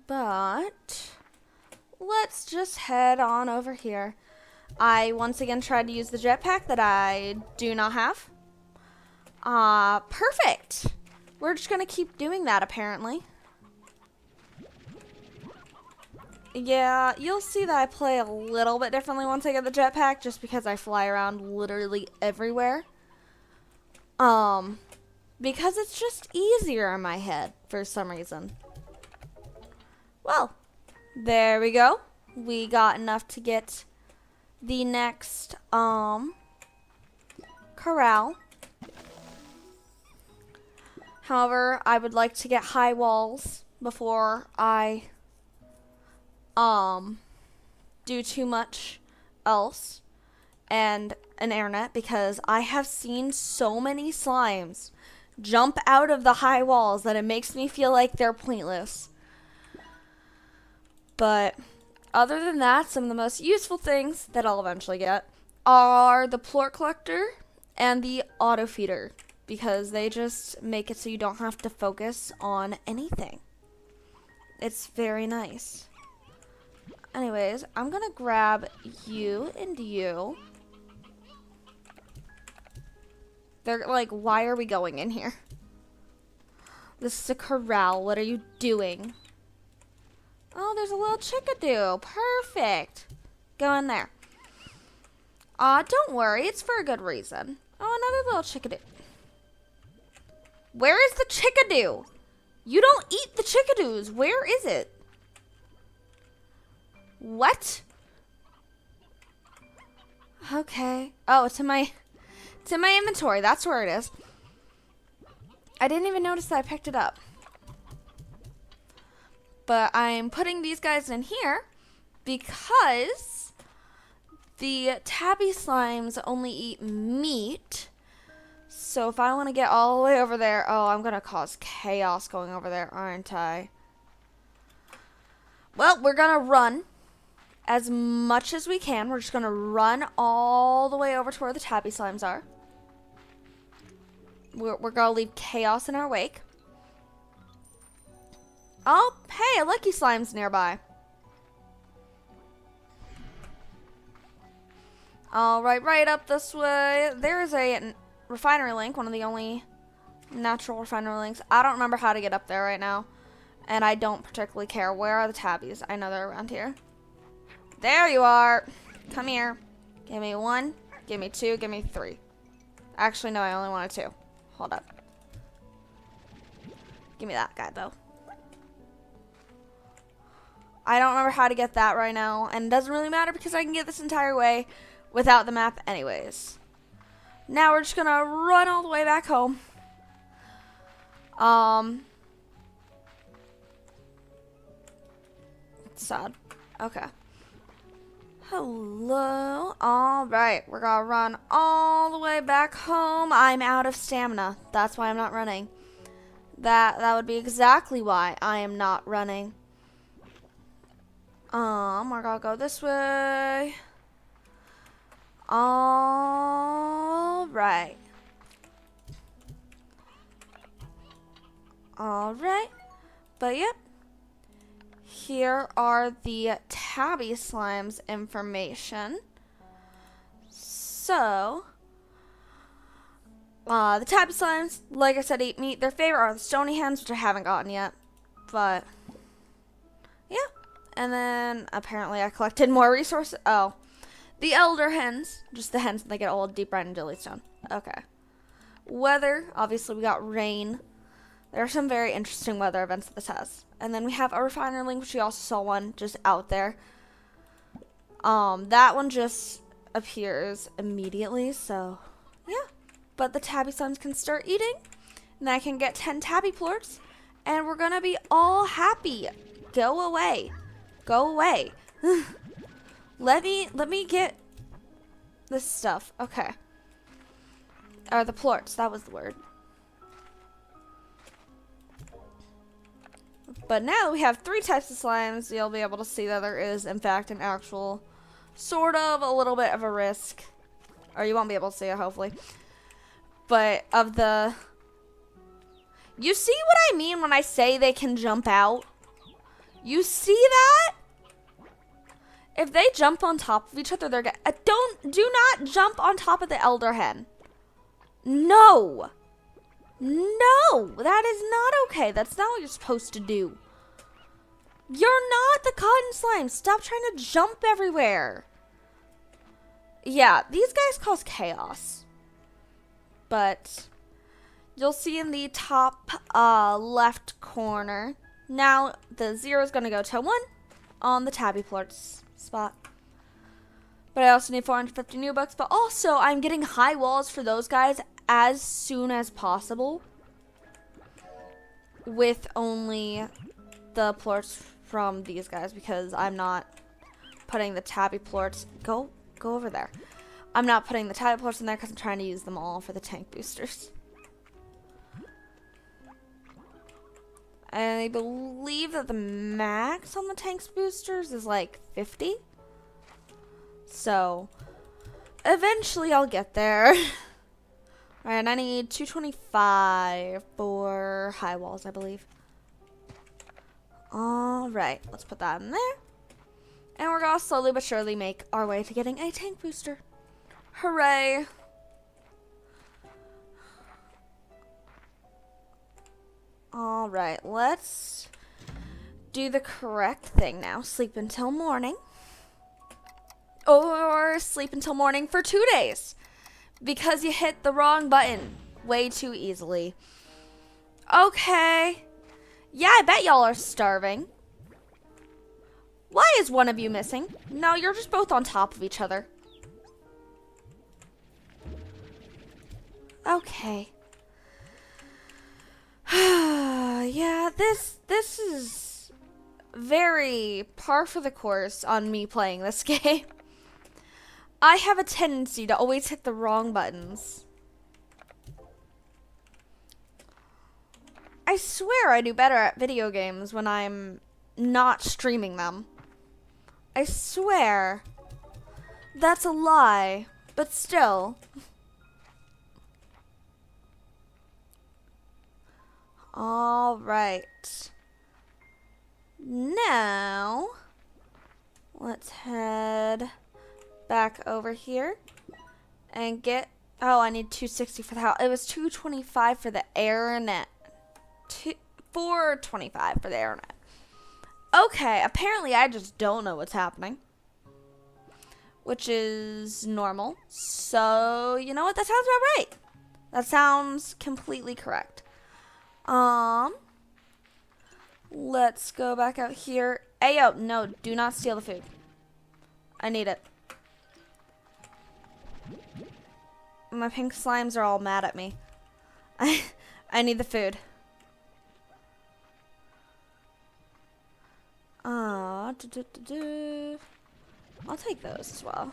But let's just head on over here. I once again tried to use the jetpack that I do not have. Perfect. We're just gonna keep doing that apparently. Yeah, you'll see that I play a little bit differently once I get the jetpack, just because I fly around literally everywhere. Because it's just easier in my head for some reason. Well, there we go. We got enough to get the next, corral. However, I would like to get high walls before I do too much else, and an internet, because I have seen so many slimes jump out of the high walls that it makes me feel like they're pointless. But other than that, some of the most useful things that I'll eventually get are the plort collector and the auto feeder, because they just make it so you don't have to focus on anything. It's very nice. Anyways, I'm gonna grab you and you. They're like, why are we going in here? This is a corral. What are you doing? Oh, there's a little chickadee. Perfect. Go in there. Don't worry. It's for a good reason. Oh, another little chickadee. Where is the chickadee? You don't eat the chickadees. Where is it? What? Okay. Oh, to my inventory. That's where it is. I didn't even notice that I picked it up. But I'm putting these guys in here because the tabby slimes only eat meat. So if I want to get all the way over there, oh, I'm going to cause chaos going over there, aren't I? Well, we're going to run as much as we can. We're just going to run all the way over to where the tabby slimes are. We're going to leave chaos in our wake. Oh, hey, a Lucky Slime's nearby. Alright, right up this way. There is a refinery link, one of the only natural refinery links. I don't remember how to get up there right now. And I don't particularly care. Where are the tabbies? I know they're around here. There you are. Come here. Give me 1, give me 2, give me 3. Actually, no, I only wanted 2. Hold up. Give me that guy, though. I don't remember how to get that right now, and it doesn't really matter because I can get this entire way without the map anyways. Now we're just gonna run all the way back home. Sad. Okay. Hello. Alright, we're gonna run all the way back home. I'm out of stamina. That's why I'm not running. That would be exactly why I am not running. We're gonna go this way. Alright. Alright. But yep. Here are the tabby slimes information. So, the tabby slimes, like I said, eat meat. Their favorite are the stony hens, which I haven't gotten yet. But And then apparently I collected more resources. Oh, the elder hens, just the hens, they get old, deep brine and jellystone. Okay. Weather, obviously we got rain. There are some very interesting weather events that this has. And then we have a refiner link, which we also saw one just out there. That one just appears immediately, so yeah. But the tabby sons can start eating, and I can get 10 tabby plorts, and we're gonna be all happy. Go away. Go away. Let me get this stuff. Okay. Or the plorts, that was the word. But now that we have 3 types of slimes, you'll be able to see that there is, in fact, an actual sort of a little bit of a risk. Or you won't be able to see it, hopefully. But of the... You see what I mean when I say they can jump out? You see that? If they jump on top of each other, they're gonna... Do not jump on top of the elder hen. No. No, that is not okay. That's not what you're supposed to do. You're not the cotton slime. Stop trying to jump everywhere. Yeah, these guys cause chaos. But you'll see in the top left corner. Now the 0 is going to go to 1 on the tabby plorts spot. But I also need 450 new bucks. But also I'm getting high walls for those guys as soon as possible, with only the plorts from these guys, because I'm not putting the tabby plorts. Go over there. I'm not putting the tabby plorts in there because I'm trying to use them all for the tank boosters. And I believe that the max on the tanks boosters is like 50. So eventually I'll get there. Alright, I need 225 for high walls, I believe. Alright, let's put that in there. And we're going to slowly but surely make our way to getting a tank booster. Hooray! Alright, let's do the correct thing now. Sleep until morning. Or sleep until morning for 2 days. Because you hit the wrong button way too easily. Okay. Yeah, I bet y'all are starving. Why is one of you missing? No, you're just both on top of each other. Okay. Yeah, this is very par for the course on me playing this game. I have a tendency to always hit the wrong buttons. I swear I do better at video games when I'm not streaming them. I swear. That's a lie, but still. All right. Now, let's head back over here and get... Oh, I need 260 for the house. It was 225 for the airnet. 425 for the airnet. Okay, apparently I just don't know what's happening, which is normal. So, you know what? That sounds about right. That sounds completely correct. Let's go back out here. Ayo, no, do not steal the food. I need it. My pink slimes are all mad at me. I need the food. I'll take those as well.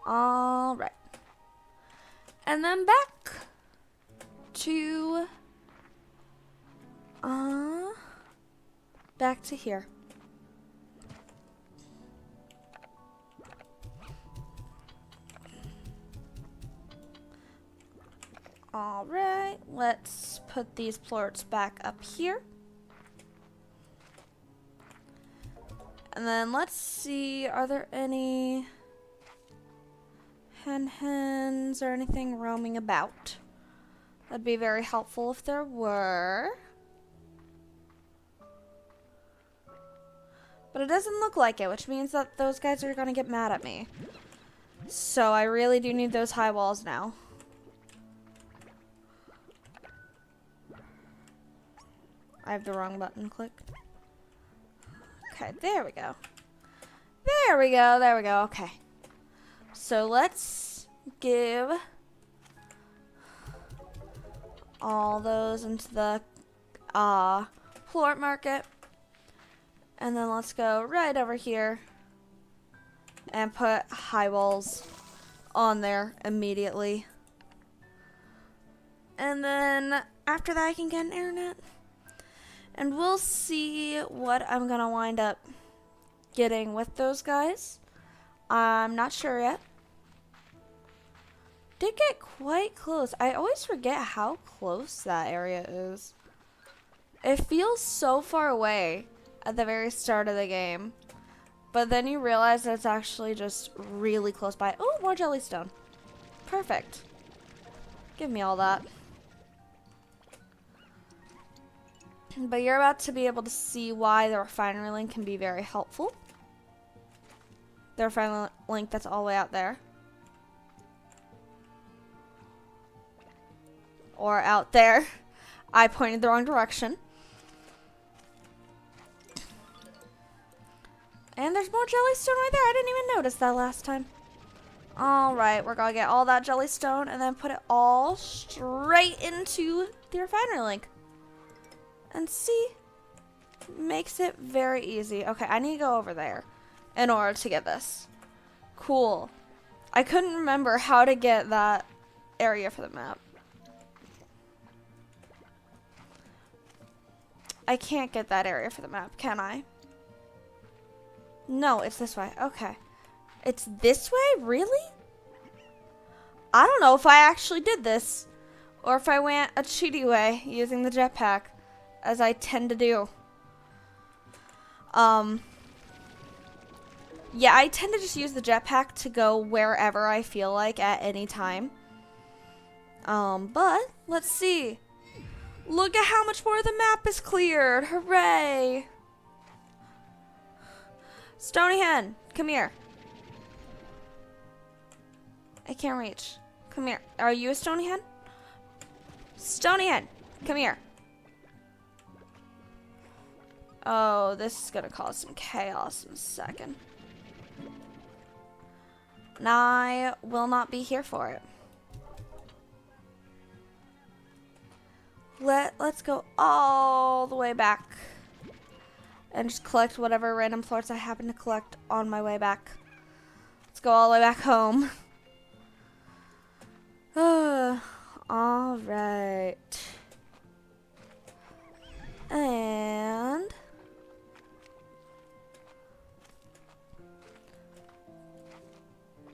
All right. And then back to here. All right, let's put these plorts back up here. And then let's see, are there any hens or anything roaming about? That'd be very helpful if there were. But it doesn't look like it, which means that those guys are going to get mad at me. So I really do need those high walls now. I have the wrong button clicked. Okay, there we go. There we go, there we go, okay. So let's give all those into the plort market. And then let's go right over here and put high walls on there immediately. And then after that I can get an internet. And we'll see what I'm gonna wind up getting with those guys. I'm not sure yet. Did get quite close. I always forget how close that area is. It feels so far away at the very start of the game. But then you realize that it's actually just really close by. Oh, more jellystone. Perfect. Give me all that. But you're about to be able to see why the refinery link can be very helpful. The refinery link that's all the way out there. Or out there. I pointed the wrong direction. And there's more jellystone right there. I didn't even notice that last time. Alright, we're going to get all that jellystone and then put it all straight into the refinery link. And see? Makes it very easy. Okay, I need to go over there in order to get this. Cool. I couldn't remember how to get that area for the map. I can't get that area for the map, can I? No, it's this way. Okay. It's this way? Really? I don't know if I actually did this. Or if I went a cheaty way using the jetpack. As I tend to do. Yeah, I tend to just use the jetpack to go wherever I feel like at any time. But, let's see. Look at how much more the map is cleared. Hooray! Stony Hen, come here. I can't reach. Come here. Are you a Stony Hen? Stony Hen, come here. Oh, this is gonna cause some chaos in a second. And I will not be here for it. Let's go all the way back. And just collect whatever random plorts I happen to collect on my way back. Let's go all the way back home. Alright. And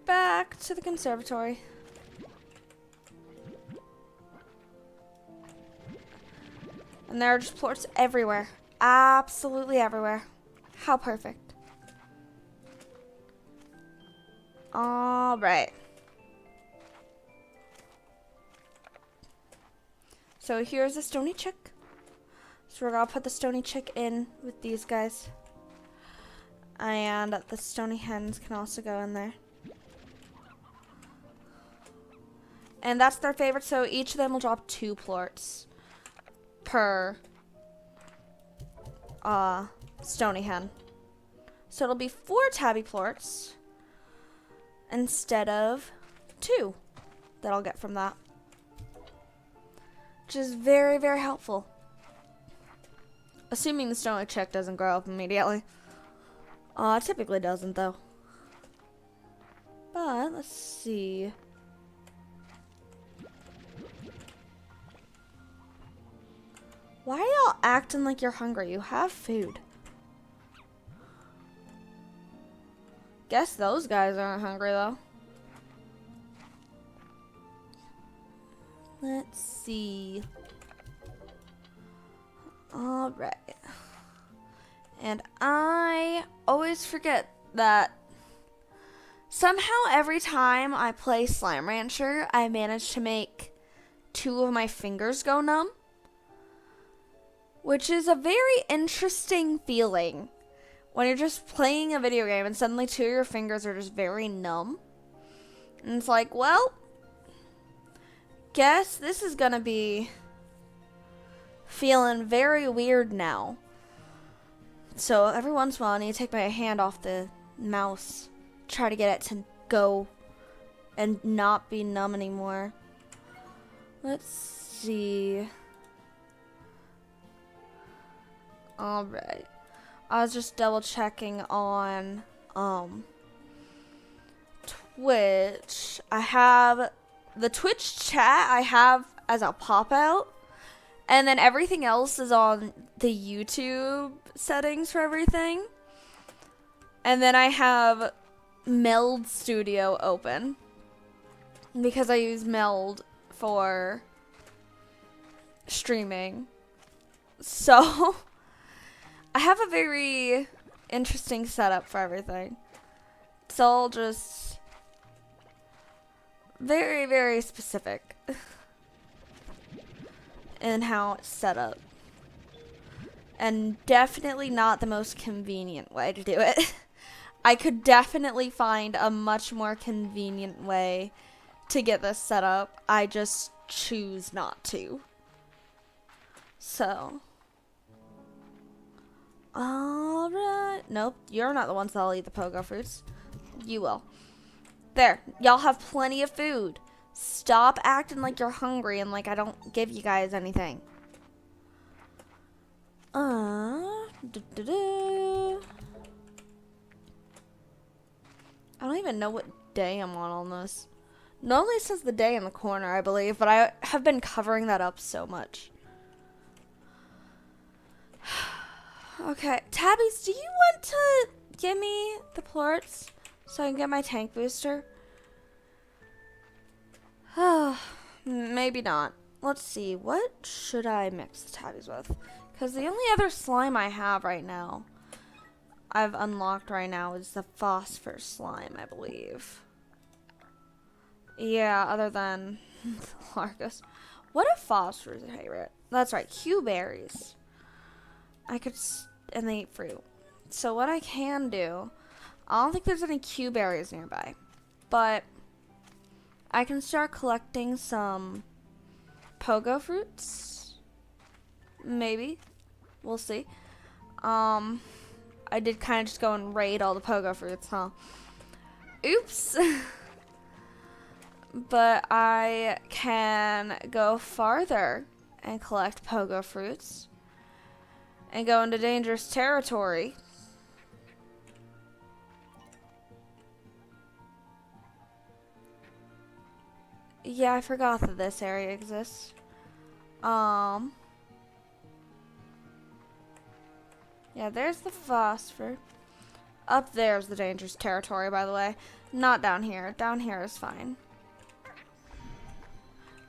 back to the conservatory. And there are just plorts everywhere. Absolutely everywhere. How perfect. Alright. So here's the stony chick. So we're gonna put the stony chick in with these guys. And the stony hens can also go in there. And that's their favorite, so each of them will drop 2 plorts per stony hen. So it'll be 4 tabby plorts instead of 2 that I'll get from that. Which is very, very helpful. Assuming the stony chick doesn't grow up immediately. It typically doesn't though. But let's see. Why are y'all acting like you're hungry? You have food. Guess those guys aren't hungry though. Let's see. Alright. And I always forget that somehow every time I play Slime Rancher, I manage to make 2 of my fingers go numb. Which is a very interesting feeling when you're just playing a video game and suddenly two of your fingers are just very numb. And it's like, well, guess this is gonna be feeling very weird now. So every once in a while I need to take my hand off the mouse, try to get it to go and not be numb anymore. Let's see. Alright. I was just double checking on Twitch. I have the Twitch chat I have as a pop out. And then everything else is on the YouTube settings for everything. And then I have Meld Studio open because I use Meld for streaming. So I have a very interesting setup for everything. It's all just very, very specific in how it's set up. And definitely not the most convenient way to do it. I could definitely find a much more convenient way to get this set up. I just choose not to. So. Alright. Nope, you're not the ones that'll eat the pogo fruits. You will. There. Y'all have plenty of food. Stop acting like you're hungry and like I don't give you guys anything. I don't even know what day I'm on this. Normally it says the day in the corner, I believe, but I have been covering that up so much. Okay, Tabbies, do you want to give me the plorts so I can get my tank booster? Maybe not. Let's see, what should I mix the Tabbies with? Because the only other slime I have right now, I've unlocked right now, is the phosphor slime, I believe. Yeah, other than the Largus. What if phosphor is a favorite? That's right, Q berries. I could, and they eat fruit. So what I can do, I don't think there's any Q berries nearby, but I can start collecting some pogo fruits. Maybe. We'll see. I did kind of just go and raid all the pogo fruits, huh? Oops. But I can go farther and collect pogo fruits and go into dangerous territory. Yeah, I forgot that this area exists. Yeah, there's the phosphor. Up there's the dangerous territory, by the way. Not down here. Down here is fine.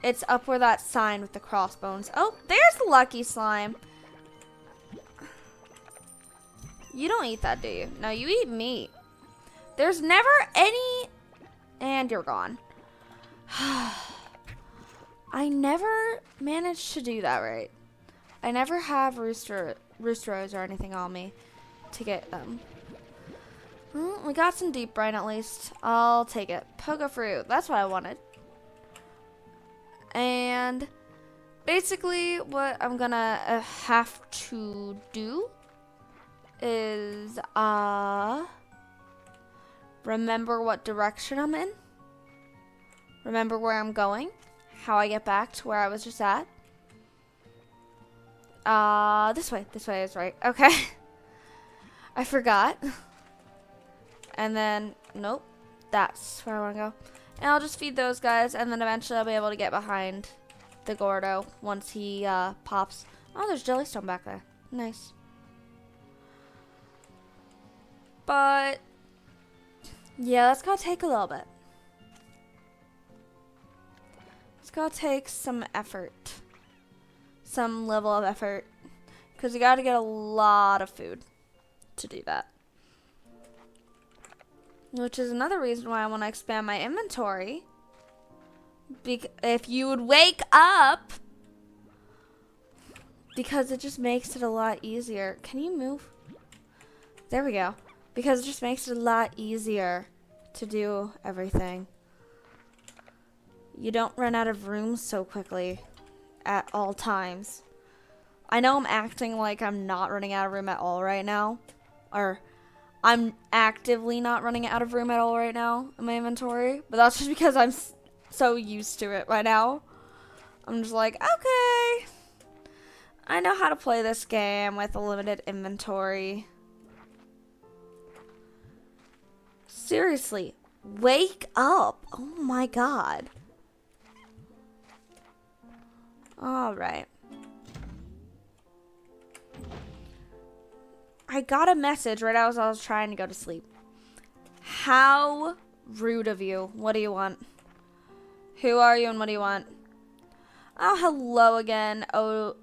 It's up where that sign with the crossbones. Oh, there's the lucky slime. You don't eat that, do you? No, you eat meat. There's never any... And you're gone. I never managed to do that right. I never have rooster rows or anything on me to get them. Well, we got some deep brine at least. I'll take it. Pogo fruit. That's what I wanted. And basically what I'm gonna have to do is remember what direction I'm in. Remember where I'm going. How I get back to where I was just at. This way. This way is right. Okay. I forgot. And then, nope. That's where I want to go. And I'll just feed those guys, and then eventually I'll be able to get behind the Gordo once he, pops. Oh, there's Jellystone back there. Nice. But, yeah, that's gonna take a little bit. It's gonna take some effort. Some level of effort. Because you gotta get a lot of food to do that. Which is another reason why I want to expand my inventory. If you would wake up. Because it just makes it a lot easier. Can you move? There we go. Because it just makes it a lot easier to do everything. You don't run out of room so quickly at all times. I know I'm acting like I'm not running out of room at all right now. Or I'm actively not running out of room at all right now in my inventory. But that's just because I'm so used to it right now. I'm just like, okay. I know how to play this game with a limited inventory. Seriously, wake up. Oh my god. Alright. I got a message right as I was trying to go to sleep. How rude of you. What do you want? Who are you and what do you want? Oh, hello again. Ogden?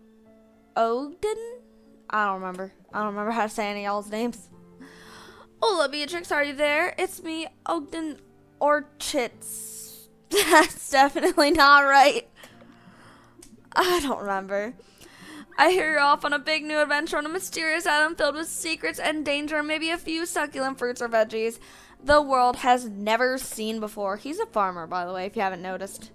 I don't remember. I don't remember how to say any of y'all's names. Hola, Beatrix, are you there? It's me, Ogden Orchitz. That's definitely not right. I don't remember. I hear you're off on a big new adventure on a mysterious island filled with secrets and danger, and maybe a few succulent fruits or veggies the world has never seen before. He's a farmer, by the way, if you haven't noticed.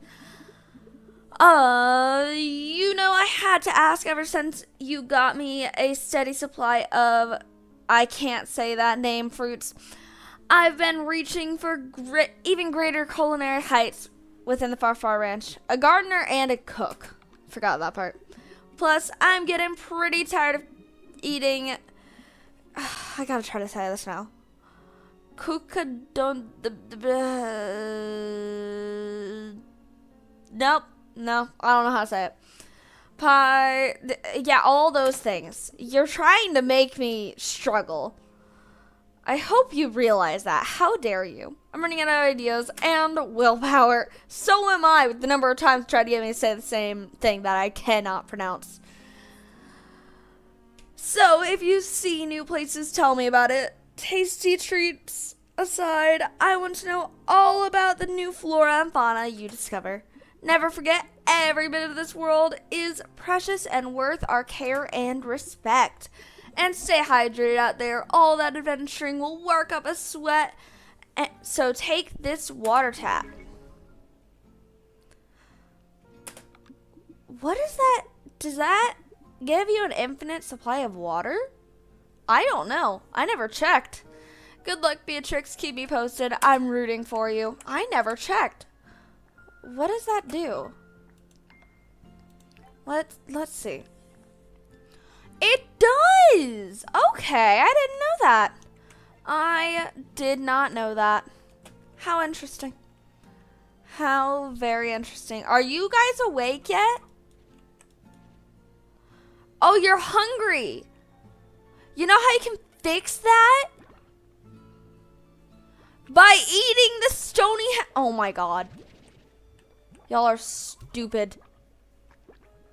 You know, I had to ask ever since you got me a steady supply of, I can't say that name, fruits. I've been reaching for even greater culinary heights within the Far Ranch. A gardener and a cook. Forgot that part. Plus, I'm getting pretty tired of eating. I gotta try to say this now. Nope. No, I don't know how to say it. Pie. Yeah, all those things. You're trying to make me struggle. I hope you realize that. How dare you? I'm running out of ideas and willpower. So am I with the number of times you tried to get me to say the same thing that I cannot pronounce. So, if you see new places, tell me about it. Tasty treats aside, I want to know all about the new flora and fauna you discover. Never forget, every bit of this world is precious and worth our care and respect. And stay hydrated out there. All that adventuring will work up a sweat. And so take this water tap. What is that? Does that give you an infinite supply of water? I don't know. I never checked. Good luck, Beatrix. Keep me posted. I'm rooting for you. I never checked. What does that do? Let's see. It does! Okay, I didn't know that. I did not know that. How interesting. How very interesting. Are you guys awake yet? Oh, you're hungry. You know how you can fix that? By eating the stony oh my god. Y'all are stupid.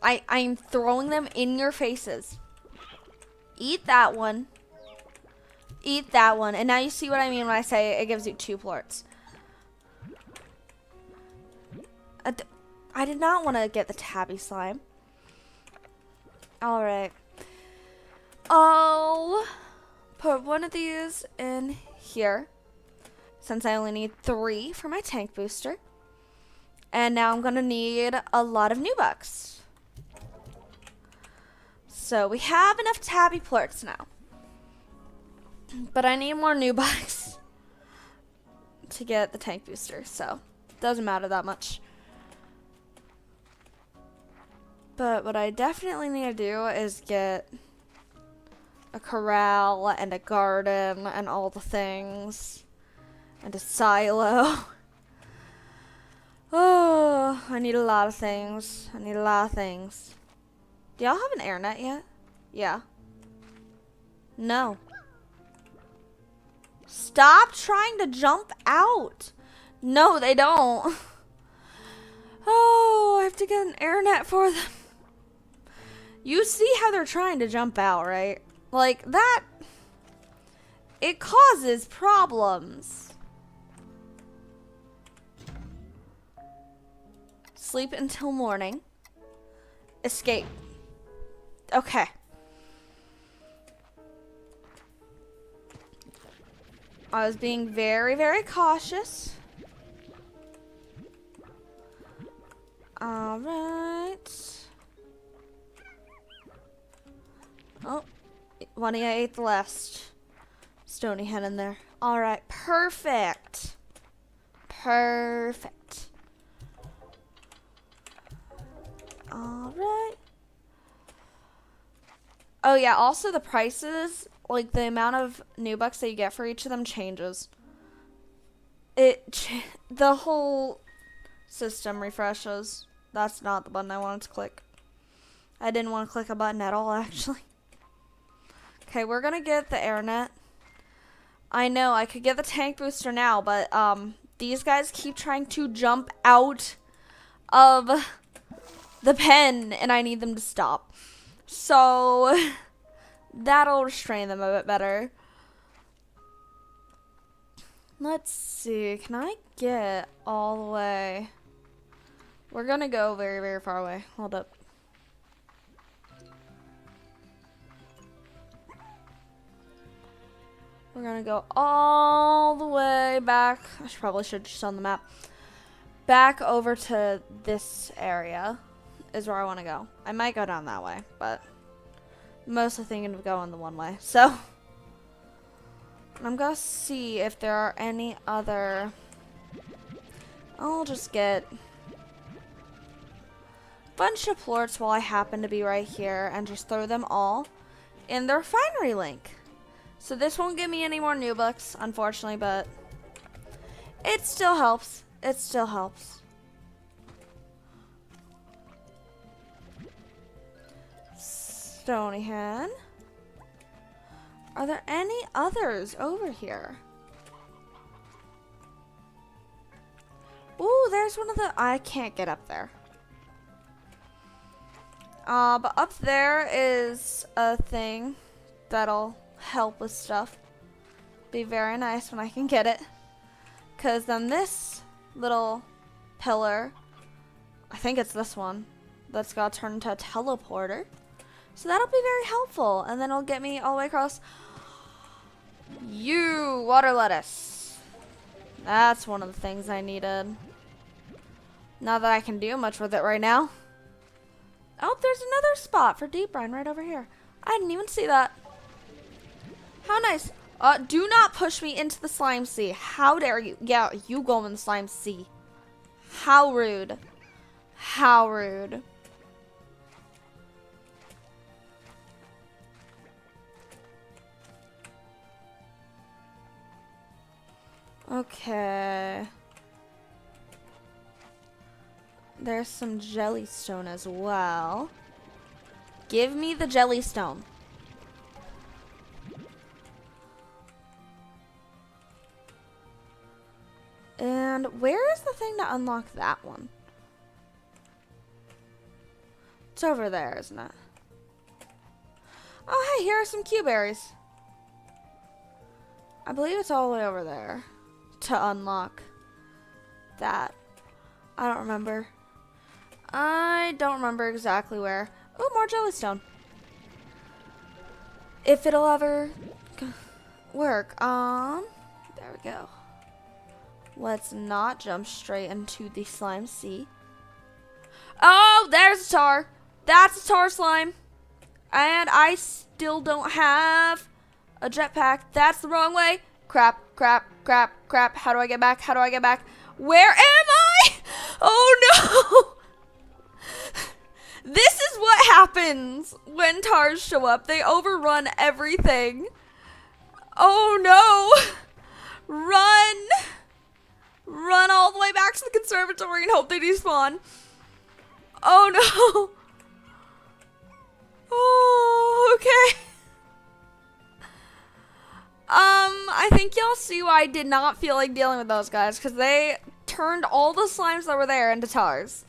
I'm throwing them in your faces. Eat that one. Eat that one. And now you see what I mean when I say it gives you 2 plorts. I did not want to get the tabby slime. Alright. I'll put one of these in here, since I only need 3 for my tank booster. And now I'm going to need a lot of new bucks. So we have enough tabby plorts now. But I need more new bucks to get the tank booster, so it doesn't matter that much. But what I definitely need to do is get a corral and a garden and all the things. And a silo. Oh, I need a lot of things. Do y'all have an airnet yet? Yeah. No. Stop trying to jump out. No, they don't. Oh, I have to get an airnet for them. You see how they're trying to jump out, right? Like, that, it causes problems. Sleep until morning. Escape. Okay. I was being very, very cautious. Alright. Oh, one of you ate the last stony hen in there. Alright, perfect. Perfect. Alright. Oh yeah, also the prices, like the amount of new bucks that you get for each of them changes. The whole system refreshes. That's not the button I wanted to click. I didn't want to click a button at all, actually. Okay, we're gonna get the airnet. I know, I could get the tank booster now, but these guys keep trying to jump out of the pen, and I need them to stop. So, that'll restrain them a bit better. Let's see, can I get all the way? We're gonna go very, very far away. Hold up. We're gonna go all the way back. I probably should just on the map. Back over to this area is where I want to go. I might go down that way, but I'm mostly thinking of going the one way. So I'm gonna see if there are any other. I'll just get a bunch of plorts while I happen to be right here and just throw them all in the refinery link. So this won't give me any more new books, unfortunately, but it still helps. It still helps. Stony hen. Are there any others over here? Ooh, there's one of the. I can't get up there. But up there is a thing that'll help with stuff. Be very nice when I can get it. Because then this little pillar, I think it's this one, that's got turned into a teleporter. So that'll be very helpful. And then it'll get me all the way across. You water lettuce. That's one of the things I needed. Not that I can do much with it right now. Oh, there's another spot for deep brine right over here. I didn't even see that. How nice. Do not push me into the slime sea. How dare you? Yeah, you go in the slime sea. How rude. How rude. Okay. There's some jellystone as well. Give me the jellystone. And where is the thing to unlock that one? It's over there, isn't it? Oh, hey, here are some Q-berries. I believe it's all the way over there to unlock that. I don't remember. I don't remember exactly where. Oh, more jellystone. If it'll ever work. There we go. Let's not jump straight into the slime sea. Oh, there's a tar. That's a tar slime. And I still don't have a jetpack. That's the wrong way. Crap, crap, crap, crap. How do I get back? How do I get back? Where am I? Oh, no. This is what happens when tars show up. They overrun everything. Oh, no. Run. Run all the way back to the conservatory and hope they despawn. Oh, no. Oh, okay. I think y'all see why I did not feel like dealing with those guys, because they turned all the slimes that were there into tars.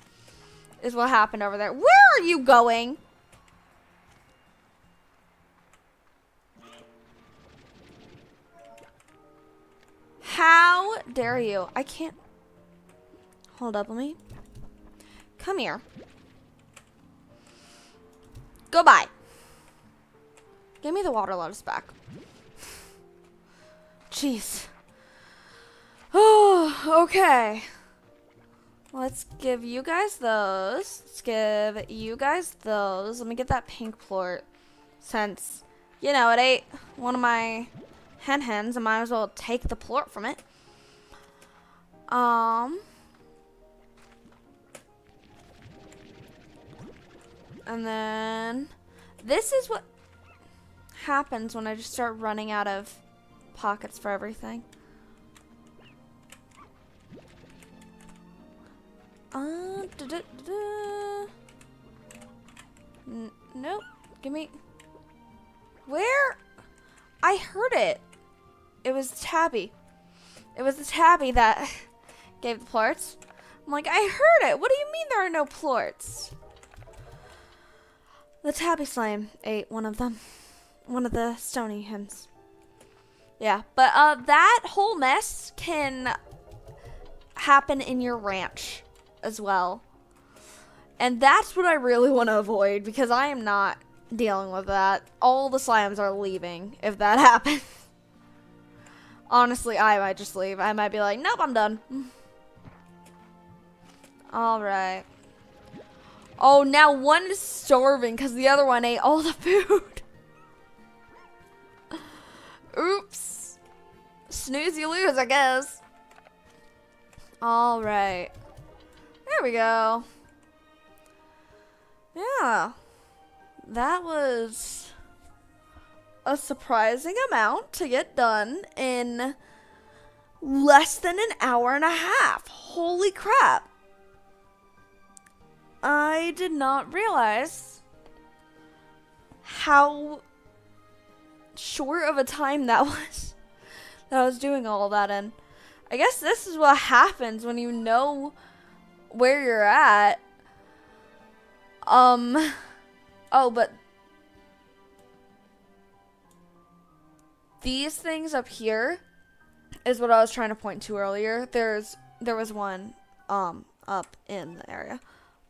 Is what happened over there. Where are you going? How dare you? I can't. Hold up, let me. Come here. Goodbye. Give me the water lettuce back. Jeez. Oh, okay. Let's give you guys those. Let's give you guys those. Let me get that pink plort. Since, you know, it ate one of my hens, I might as well take the plort from it. And then this is what happens when I just start running out of pockets for everything. Nope. Give me. Where? I heard it. It was Tabby. It was the Tabby that gave the plorts. I'm like, I heard it. What do you mean there are no plorts? The Tabby slime ate one of them. One of the stony hens. Yeah, but that whole mess can happen in your ranch as well. And that's what I really want to avoid because I am not dealing with that. All the slimes are leaving if that happens. Honestly, I might just leave. I might be like, nope, I'm done. Alright. Oh, now one is starving because the other one ate all the food. Oops. Snooze, you lose, I guess. Alright. There we go. Yeah. That was a surprising amount to get done in less than an hour and a half. Holy crap. I did not realize how short of a time that was that I was doing all of that in. I guess this is what happens when you know where you're at. Oh, but these things up here is what I was trying to point to earlier. There was one up in the area.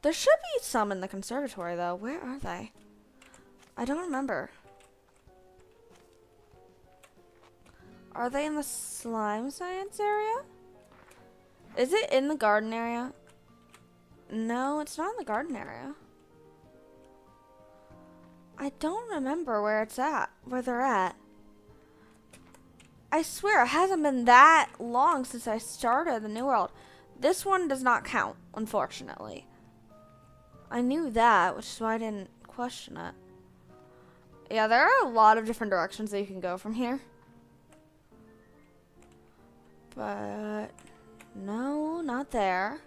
There should be some in the conservatory though. Where are they? I don't remember. Are they in the slime science area? Is it in the garden area? No, it's not in the garden area. I don't remember where it's at, where they're at. I swear, it hasn't been that long since I started the New World. This one does not count, unfortunately. I knew that, which is why I didn't question it. Yeah, there are a lot of different directions that you can go from here. But no, not there.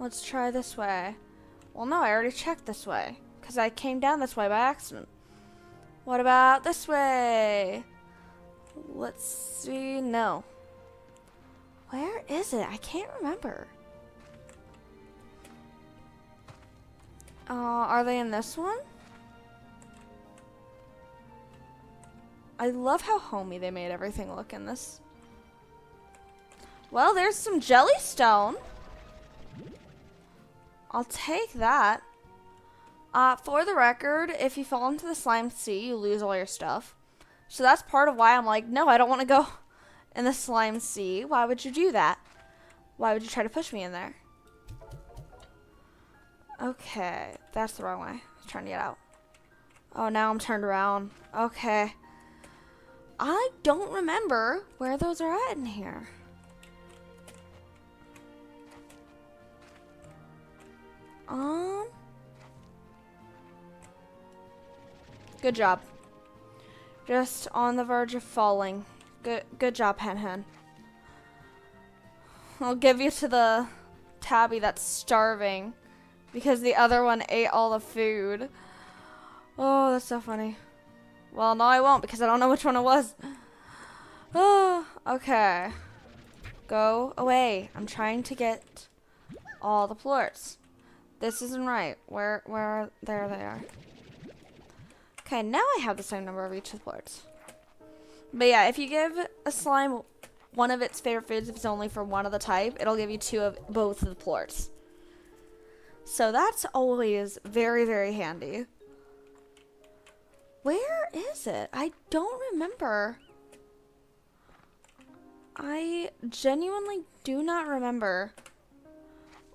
Let's try this way. Well, no, I already checked this way because I came down this way by accident. What about this way? Let's see. No. Where is it? I can't remember. Are they in this one? I love how homey they made everything look in this. Well, there's some jellystone. I'll take that. For the record, if you fall into the slime sea, you lose all your stuff. So that's part of why I'm like, no, I don't want to go in the slime sea. Why would you do that? Why would you try to push me in there? Okay, that's the wrong way. I was trying to get out. Oh, now I'm turned around. Okay. I don't remember where those are at in here. Good job. Just on the verge of falling. Good job, Hen. I'll give you to the Tabby that's starving because the other one ate all the food. Oh, that's so funny. Well, no, I won't because I don't know which one it was. Oh, okay. Go away. I'm trying to get all the plorts. This isn't right. Where there they are. Okay, now I have the same number of each of the plorts. But yeah, if you give a slime one of its favorite foods, if it's only for one of the type, it'll give you two of both of the plorts. So that's always very, very handy. Where is it? I don't remember I genuinely do not remember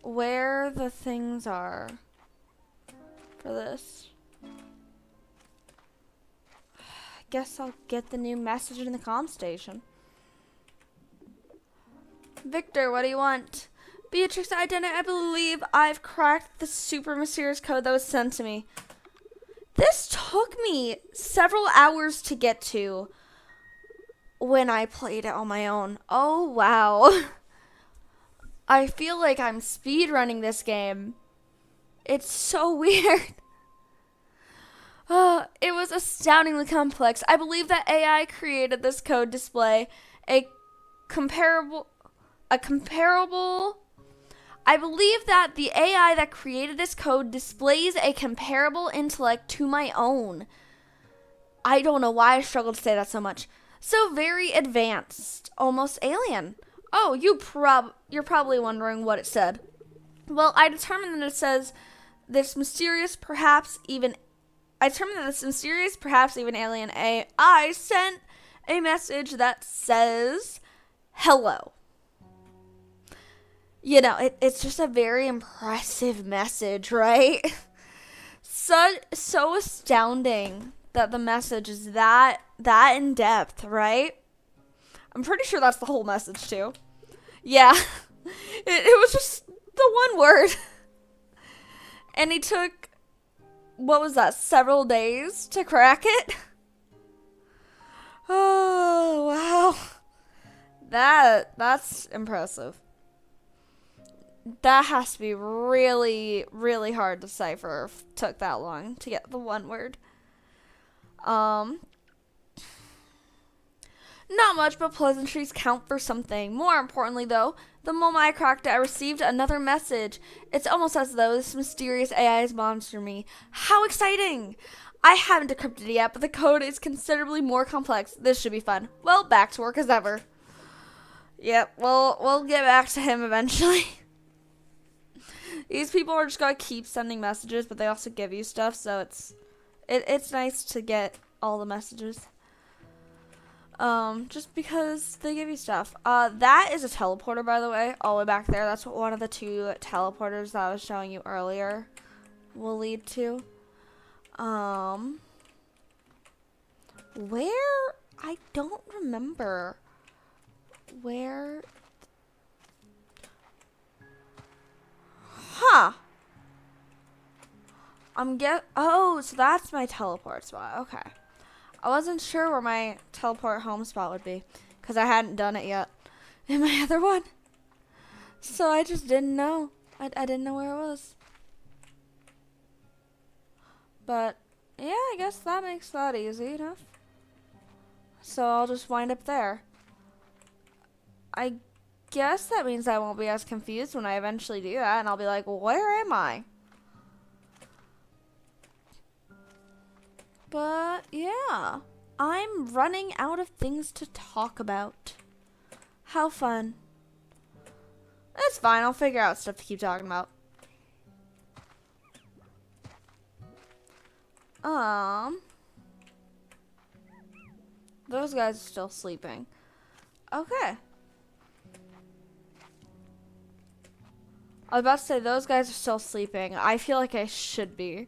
where the things are for this. Guess I'll get the new message in the comm station. Victor, what do you want? Beatrix, I believe I've cracked the super mysterious code that was sent to me. This took me several hours to get to when I played it on my own. Oh, wow. I feel like I'm speedrunning this game. It's so weird. It was astoundingly complex. I believe that AI created this code display. I believe that the AI that created this code displays a comparable intellect to my own. I don't know why I struggled to say that so much. So very advanced, almost alien. Oh, you're probably wondering what it said. Well, I determined that this mysterious, perhaps even alien AI sent a message that says, hello. You know, it's just a very impressive message, right? So astounding that the message is that in depth, right? I'm pretty sure that's the whole message too. Yeah, it was just the one word. And he took, what was that, several days to crack it? Oh, wow. That's impressive. That has to be really, really hard to decipher if it took that long to get the one word. Not much, but pleasantries count for something. More importantly, though, the moment I cracked it, I received another message. It's almost as though this mysterious AI is monitoring me. How exciting! I haven't decrypted it yet, but the code is considerably more complex. This should be fun. Well, back to work as ever. Yep, we'll get back to him eventually. These people are just gonna keep sending messages, but they also give you stuff, so it's nice to get all the messages. Just because they give you stuff. That is a teleporter, by the way, all the way back there. That's what one of the two teleporters that I was showing you earlier will lead to. Where? I don't remember where. Huh. Oh, so that's my teleport spot. Okay. I wasn't sure where my teleport home spot would be because I hadn't done it yet in my other one. So I just didn't know. I didn't know where it was. But yeah, I guess that makes that easy enough. So I'll just wind up there. I guess that means I won't be as confused when I eventually do that, and I'll be like, well, where am I? But yeah, I'm running out of things to talk about. How fun. It's fine, I'll figure out stuff to keep talking about. Those guys are still sleeping. Okay. I was about to say, those guys are still sleeping. I feel like I should be.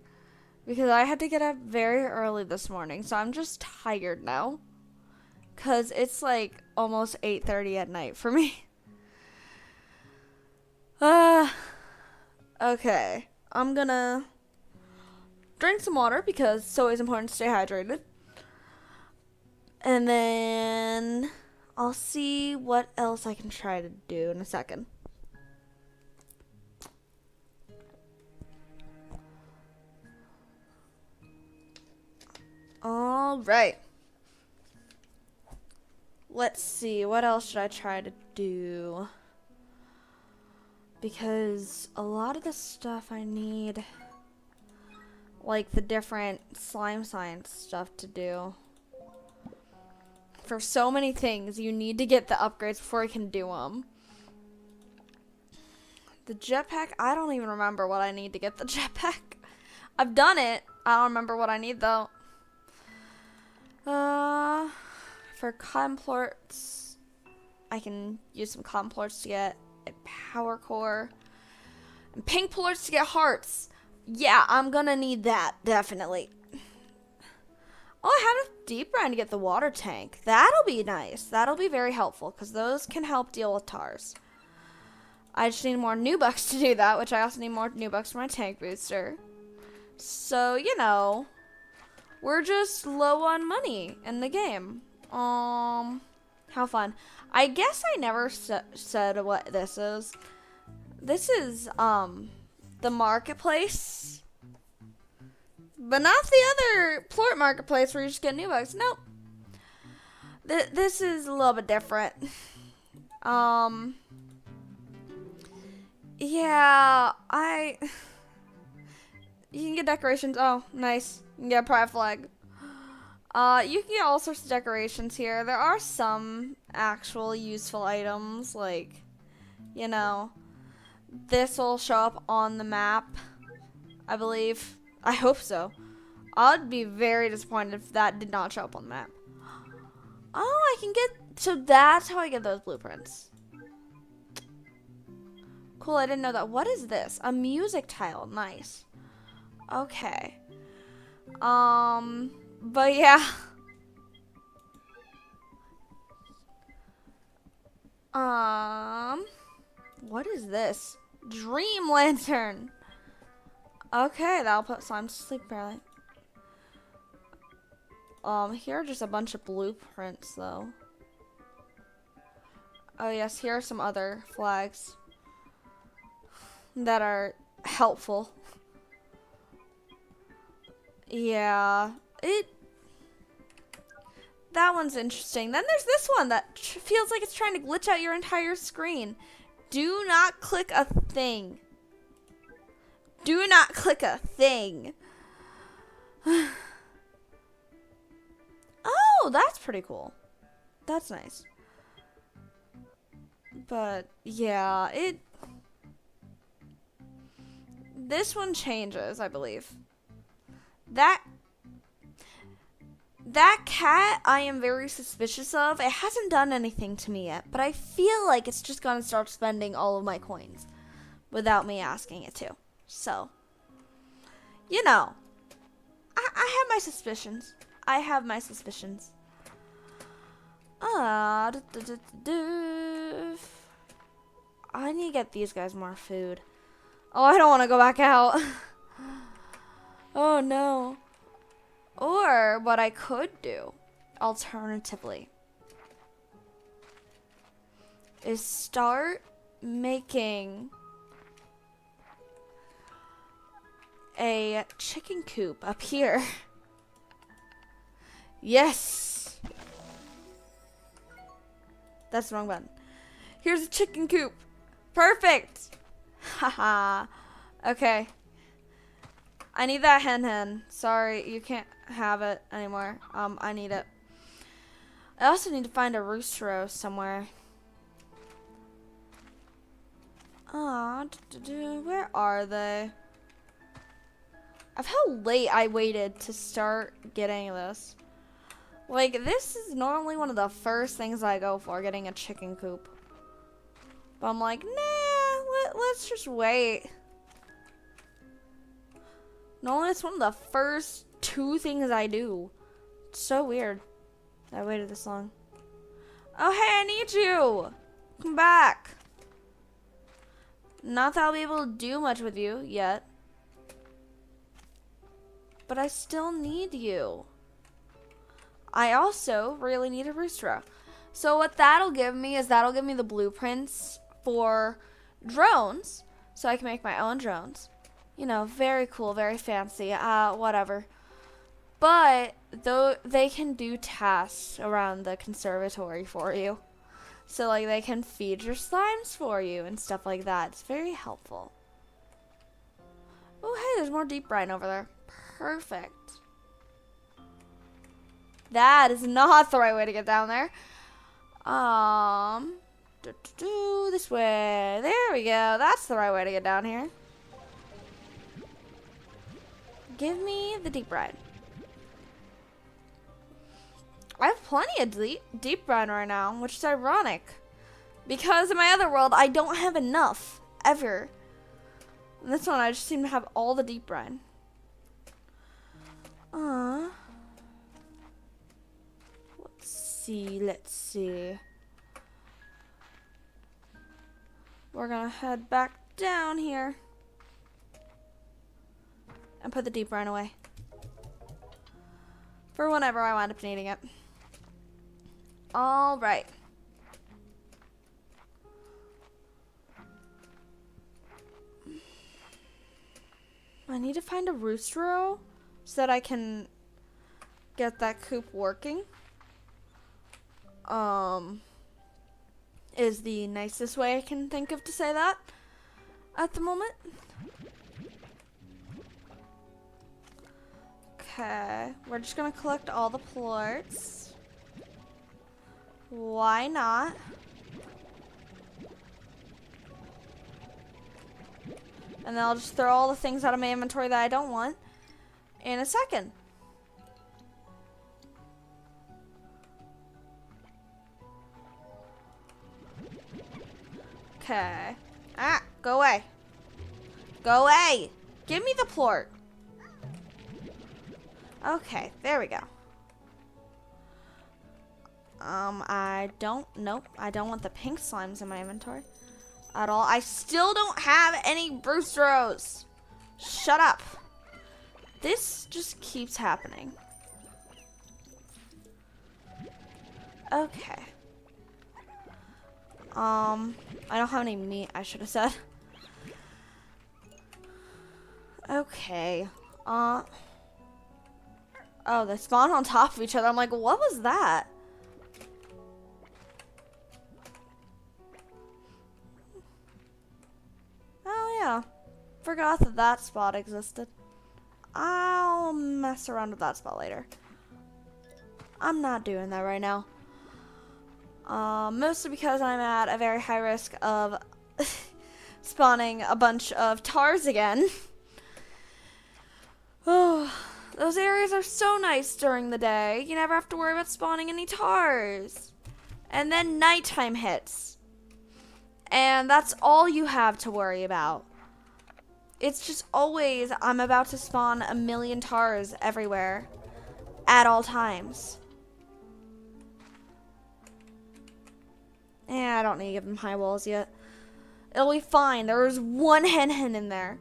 Because I had to get up very early this morning. So I'm just tired now. Because it's like almost 8:30 at night for me. Okay. I'm gonna drink some water because it's always important to stay hydrated. And then I'll see what else I can try to do in a second. All right. Let's see. What else should I try to do? Because a lot of the stuff I need, like the different slime science stuff to do. For so many things, you need to get the upgrades before you can do them. The jetpack, I don't even remember what I need to get the jetpack. I've done it. I don't remember what I need though. For cotton plorts, I can use some cotton plorts to get a power core. And pink plorts to get hearts. Yeah, I'm gonna need that, definitely. Oh, I have a deep brine to get the water tank. That'll be nice. That'll be very helpful, because those can help deal with tars. I just need more Nubucks to do that, which I also need more Nubucks for my tank booster. So, you know, we're just low on money in the game. How fun. I guess I never said what this is. This is, the marketplace. But not the other plort marketplace where you just get Nubucks. Nope. This is a little bit different. Yeah, you can get decorations. Oh, nice. You can get a pride flag. You can get all sorts of decorations here. There are some actual useful items, like, you know, this will show up on the map, I believe. I hope so. I'd be very disappointed if that did not show up on the map. Oh, I can get, so that's how I get those blueprints. Cool, I didn't know that. What is this? A music tile. Nice. Okay. But yeah. What is this? Dream lantern. Okay, that'll put slime to sleep apparently. Here are just a bunch of blueprints though. Oh yes, here are some other flags that are helpful. Yeah, that one's interesting. Then there's this one that feels like it's trying to glitch out your entire screen. Do not click a thing. Do not click a thing. Oh, that's pretty cool. That's nice. But yeah, this one changes, I believe. That cat I am very suspicious of. It hasn't done anything to me yet, but I feel like it's just gonna start spending all of my coins without me asking it to. So, you know, I have my suspicions. I have my suspicions. I need to get these guys more food. Oh, I don't want to go back out. Oh no. Or what I could do, alternatively, is start making a chicken coop up here. Yes. That's the wrong button. Here's a chicken coop. Perfect. Haha. Okay. I need that hen. Sorry, you can't have it anymore. I need it. I also need to find a rooster somewhere. Where are they? Of how late I waited to start getting this. Like, this is normally one of the first things I go for, getting a chicken coop. But I'm like, nah, let's just wait. Normally it's one of the first 2 things I do. It's so weird that I waited this long. Oh, hey, I need you. Come back. Not that I'll be able to do much with you yet. But I still need you. I also really need a rooster. So what that'll give me is that'll give me the blueprints for drones. So I can make my own drones. You know, very cool, very fancy, whatever. But though they can do tasks around the conservatory for you. So like they can feed your slimes for you and stuff like that. It's very helpful. Oh, hey, there's more deep brine over there. Perfect. That is not the right way to get down there. This way. There we go. That's the right way to get down here. Give me the deep brine. I have plenty of deep brine right now, which is ironic. Because in my other world, I don't have enough. Ever. In this one, I just seem to have all the deep brine. Let's see. We're gonna head back down here. And put the deep brine away. For whenever I wind up needing it. Alright. I need to find a roostero so that I can get that coop working. Is the nicest way I can think of to say that at the moment. Okay, we're just gonna collect all the plorts. Why not? And then I'll just throw all the things out of my inventory that I don't want in a second. Okay. Ah, go away. Go away. Give me the plort. Okay, there we go. Nope, I don't want the pink slimes in my inventory at all. I still don't have any Brewsteros. Shut up. This just keeps happening. Okay. I don't have any meat, I should have said. Okay. Oh, they spawn on top of each other. I'm like, what was that? Oh, yeah. Forgot that that spot existed. I'll mess around with that spot later. I'm not doing that right now. Mostly because I'm at a very high risk of spawning a bunch of tars again. Oh, those areas are so nice during the day. You never have to worry about spawning any tars. And then nighttime hits. And that's all you have to worry about. It's just always, I'm about to spawn a million tars everywhere. At all times. I don't need to give them high walls yet. It'll be fine. There's one hen in there.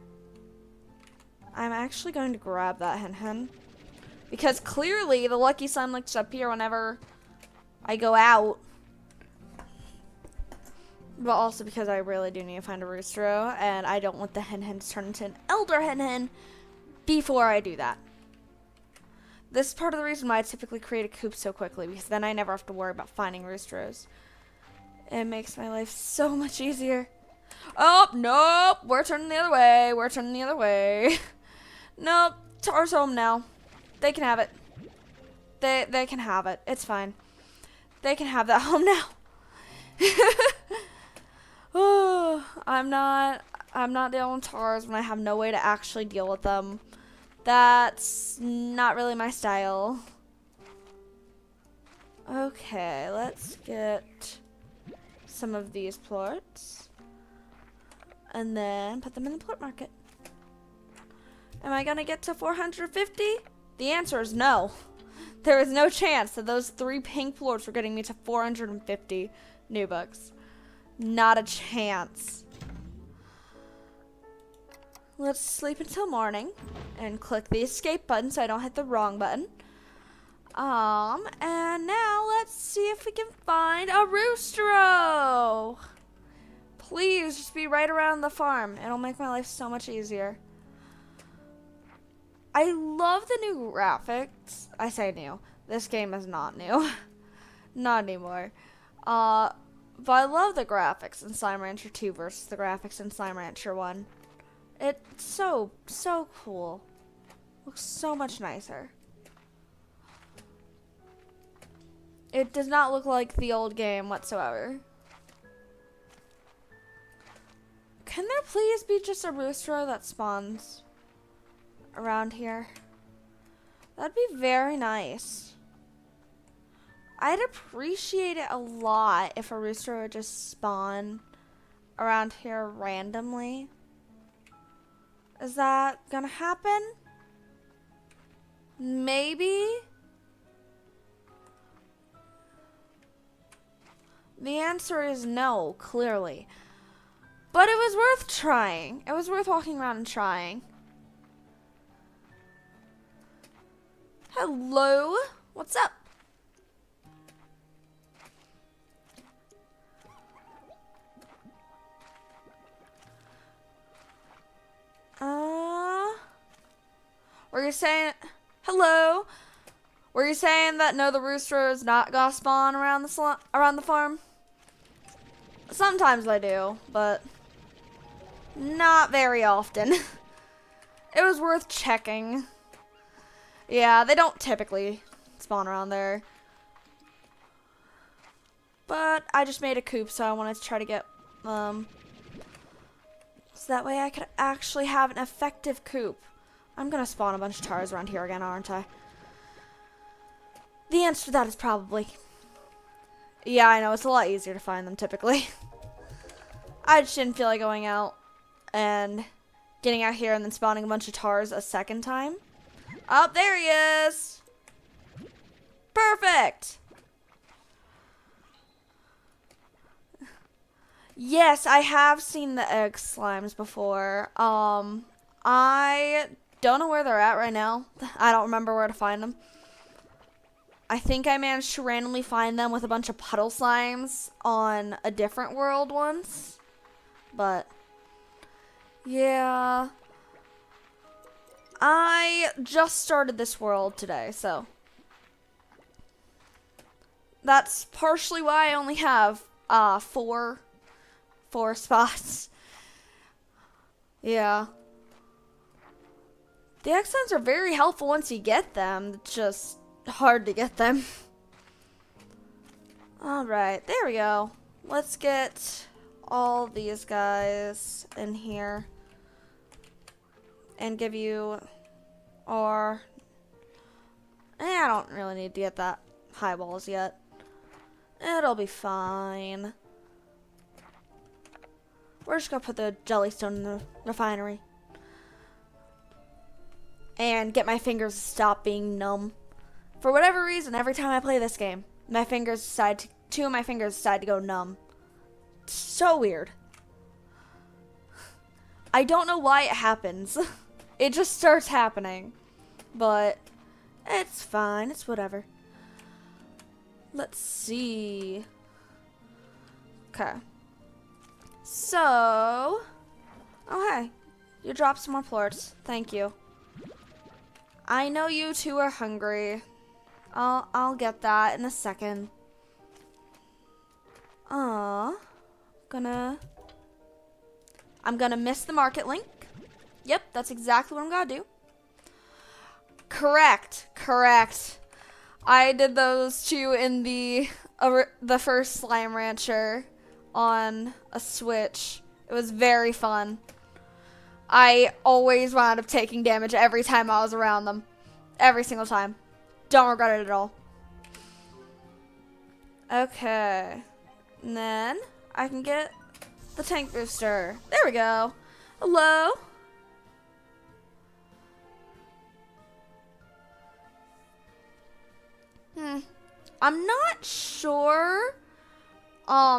I'm actually going to grab that hen. Because clearly the lucky slime likes to appear whenever I go out. But also because I really do need to find a roostero. And I don't want the hen to turn into an elder hen before I do that. This is part of the reason why I typically create a coop so quickly. Because then I never have to worry about finding roosteros. It makes my life so much easier. Oh, nope. We're turning the other way. We're turning the other way. Nope. Tar's home now. They can have it. They can have it. It's fine. They can have that home now. Oh, I'm not dealing with tars when I have no way to actually deal with them. That's not really my style. Okay, let's get some of these plorts and then put them in the plort market. Am I gonna get to 450? The answer is no. There is no chance that those 3 pink plorts were getting me to 450 new bucks. Not a chance. Let's sleep until morning and click the escape button so I don't hit the wrong button. And now let's see if we can find a roostero. Please just be right around the farm. It'll make my life so much easier. I love the new graphics. I say new. This game is not new. Not anymore. But I love the graphics in Slime Rancher 2 versus the graphics in Slime Rancher 1. It's so cool. Looks so much nicer. It does not look like the old game whatsoever. Can there please be just a roostero that spawns around here? That'd be very nice. I'd appreciate it a lot if a rooster would just spawn around here randomly. Is that gonna happen? Maybe? The answer is no, clearly. But it was worth trying. It was worth walking around and trying. Hello? What's up? Were you saying... Hello? Were you saying that no, the rooster is not gonna spawn around the farm? Sometimes they do, but not very often. It was worth checking. Yeah, they don't typically spawn around there. But I just made a coop, so I wanted to try to get so that way I could actually have an effective coop. I'm gonna spawn a bunch of tars around here again, aren't I? The answer to that is probably. Yeah, I know, it's a lot easier to find them typically. I just didn't feel like going out and getting out here and then spawning a bunch of tars a second time. Oh, there he is! Perfect! Yes, I have seen the egg slimes before. I don't know where they're at right now. I don't remember where to find them. I think I managed to randomly find them with a bunch of puddle slimes on a different world once. But, yeah. I just started this world today, so. That's partially why I only have four spots. Yeah. The X-Signs are very helpful once you get them. It's just hard to get them. Alright, there we go. Let's get all these guys in here. And give you our... I don't really need to get that high walls yet. It'll be fine. We're just gonna put the jellystone in the refinery. And get my fingers to stop being numb. For whatever reason, every time I play this game, my fingers decide to, two of my fingers decide to go numb. It's so weird. I don't know why it happens. It just starts happening. But it's fine. It's whatever. Let's see. Okay. So. Oh, hey. You dropped some more plorts. Thank you. I know you two are hungry. I'll get that in a second. I'm gonna miss the market link. Yep, that's exactly what I'm gonna do. Correct. I did those two in the first Slime Rancher on a Switch. It was very fun. I always wound up taking damage every time I was around them. Every single time. Don't regret it at all. Okay. And then I can get the tank booster. There we go. Hello. I'm not sure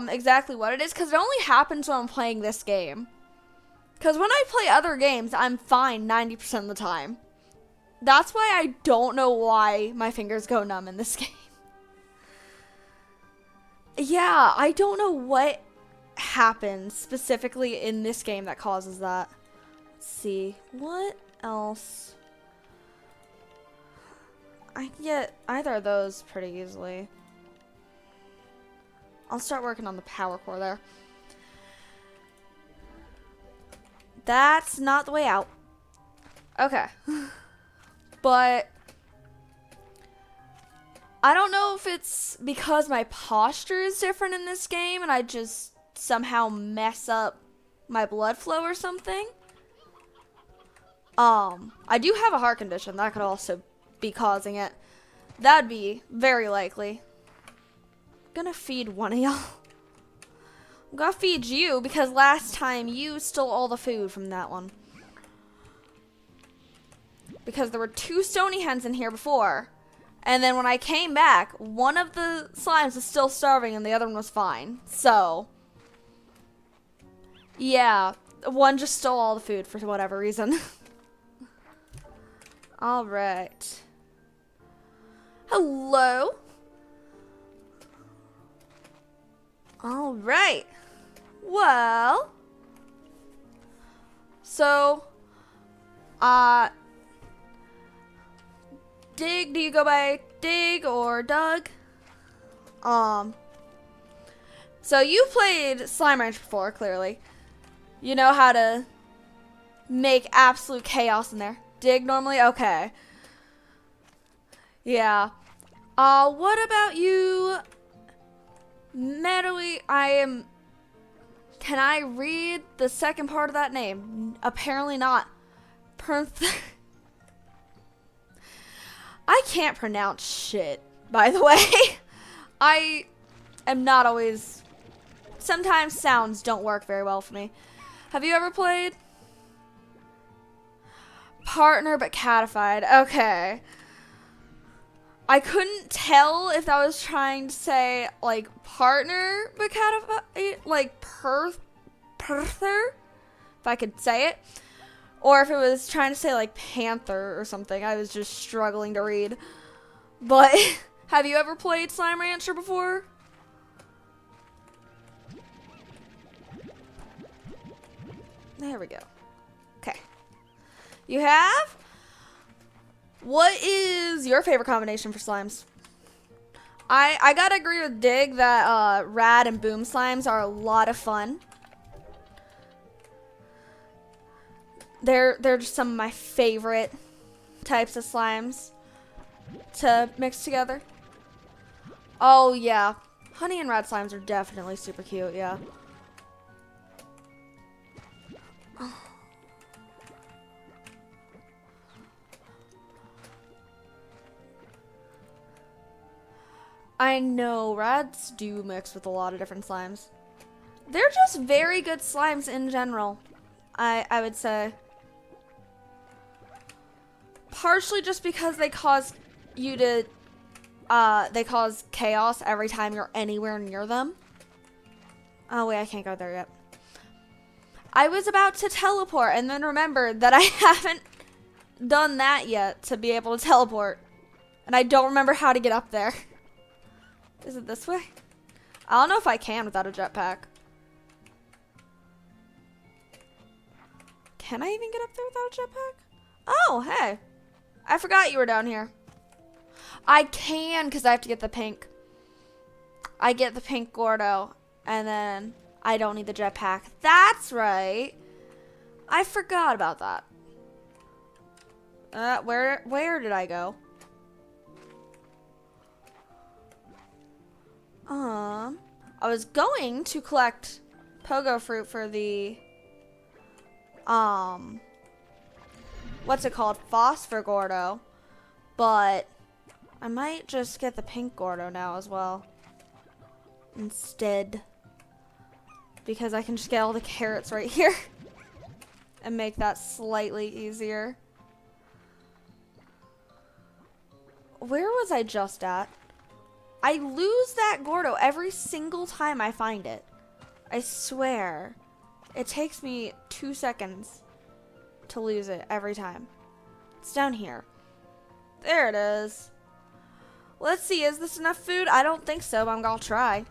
exactly what it is because it only happens when I'm playing this game. Because when I play other games, I'm fine 90% of the time. That's why I don't know why my fingers go numb in this game. Yeah, I don't know what happens specifically in this game that causes that. Let's see. What else? I can get either of those pretty easily. I'll start working on the power core there. That's not the way out. Okay. But I don't know if it's because my posture is different in this game and I just somehow mess up my blood flow or something. I do have a heart condition. That could also be causing it. That'd be very likely. gonna feed one of y'all. I'm gonna feed you because last time you stole all the food from that one. Because there were 2 stony hens in here before. And then when I came back, one of the slimes was still starving and the other one was fine. So, yeah, one just stole all the food for whatever reason. All right. Hello. All right. Well, so, Dig, do you go by Dig or Doug? So you played Slime Ranch before, clearly. You know how to make absolute chaos in there. Dig normally? Okay. Yeah. What about you, Meadowy? Can I read the second part of that name? Apparently not. I can't pronounce shit, by the way. I am not always... Sometimes sounds don't work very well for me. Have you ever played? Partner but catified. Okay. I couldn't tell if that was trying to say, like, partner but catified, like, perther, if I could say it. Or if it was trying to say, like, panther or something. I was just struggling to read. But, have you ever played Slime Rancher before? There we go. Okay. You have? What is your favorite combination for slimes? I gotta agree with Dig that Rad and Boom slimes are a lot of fun. They're just some of my favorite types of slimes to mix together. Oh yeah, Honey and Rad slimes are definitely super cute, yeah. I know, Rads do mix with a lot of different slimes. They're just very good slimes in general, I would say. Partially just because they cause you to, they cause chaos every time you're anywhere near them. Oh wait, I can't go there yet. I was about to teleport and then remembered that I haven't done that yet to be able to teleport. And I don't remember how to get up there. Is it this way? I don't know if I can without a jetpack. Can I even get up there without a jetpack? Oh, hey. I forgot you were down here. I can because I have to get the pink. I get the pink Gordo. And then I don't need the jetpack. That's right. I forgot about that. Where did I go? I was going to collect pogo fruit for the, what's it called? Phosphor Gordo. But I might just get the pink Gordo now as well. Instead. Because I can just get all the carrots right here. And make that slightly easier. Where was I just at? I lose that Gordo every single time I find it. I swear. It takes me 2 seconds to lose it every time. It's down here. There it is. Let's see, is this enough food? I don't think so, but I'm gonna try.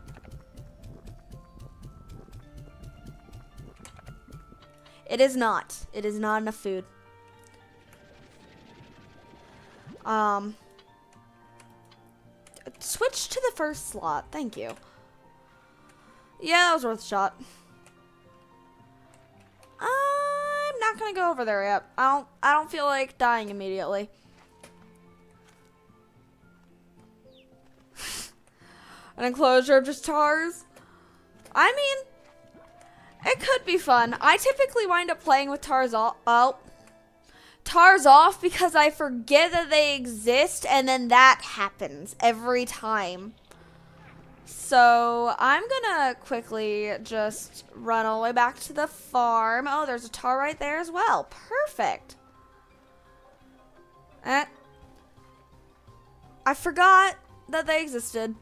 It is not. It is not enough food. Switch to the first slot. Thank you. Yeah, that was worth a shot. I'm not gonna go over there yet. I don't feel like dying immediately. An enclosure of just tars. I mean, it could be fun. I typically wind up playing with tars off. Oh. Tars off because I forget that they exist and then that happens every time. So I'm gonna quickly just run all the way back to the farm. Oh, there's a tar right there as well. Perfect. I forgot that they existed.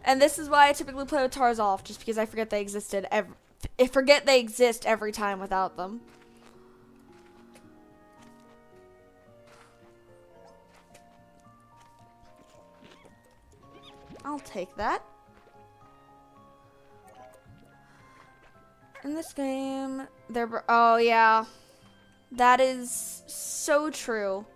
And this is why I typically play with tars off, just because I forget they existed. I forget they exist every time without them. I'll take that. In this game, oh yeah, that is so true.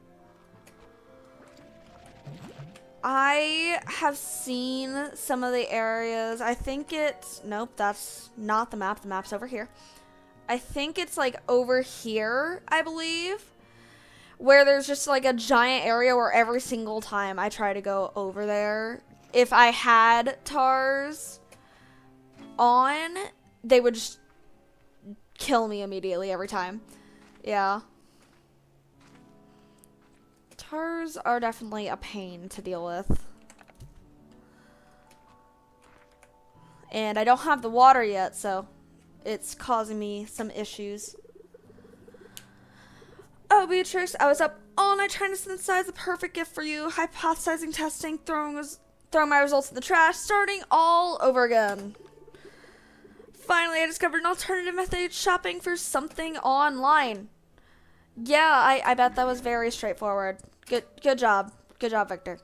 I have seen some of the areas. I think it's, nope, that's not the map. The map's over here. I think it's like over here, I believe, where there's just like a giant area where every single time I try to go over there, if I had tars on, they would just kill me immediately every time. Yeah. Tars are definitely a pain to deal with. And I don't have the water yet, so it's causing me some issues. Oh, Beatrix, I was up all night trying to synthesize the perfect gift for you. Hypothesizing, testing, throwing my results in the trash, starting all over again. Finally, I discovered an alternative method of shopping for something online. Yeah, I bet that was very straightforward. Good job. Good job, Victor.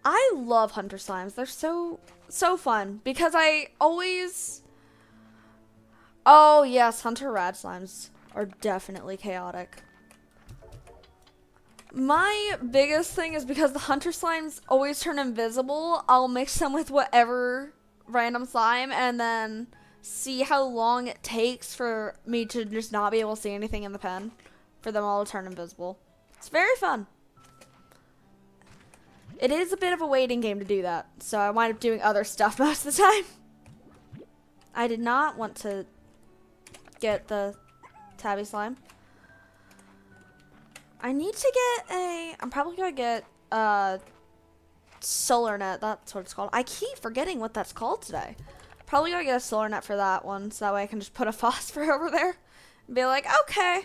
I love hunter slimes. They're so fun because I always... Oh, yes, hunter rad slimes are definitely chaotic. My biggest thing is because the hunter slimes always turn invisible, I'll mix them with whatever random slime and then see how long it takes for me to just not be able to see anything in the pen, for them all to turn invisible. It's very fun. It is a bit of a waiting game to do that, so I wind up doing other stuff most of the time. I did not want to get the tabby slime. I need to get I'm probably gonna get solar net. That's what it's called. I keep forgetting what that's called today. Probably gonna get a solar net for that one, so that way I can just put a phosphor over there and be like, okay,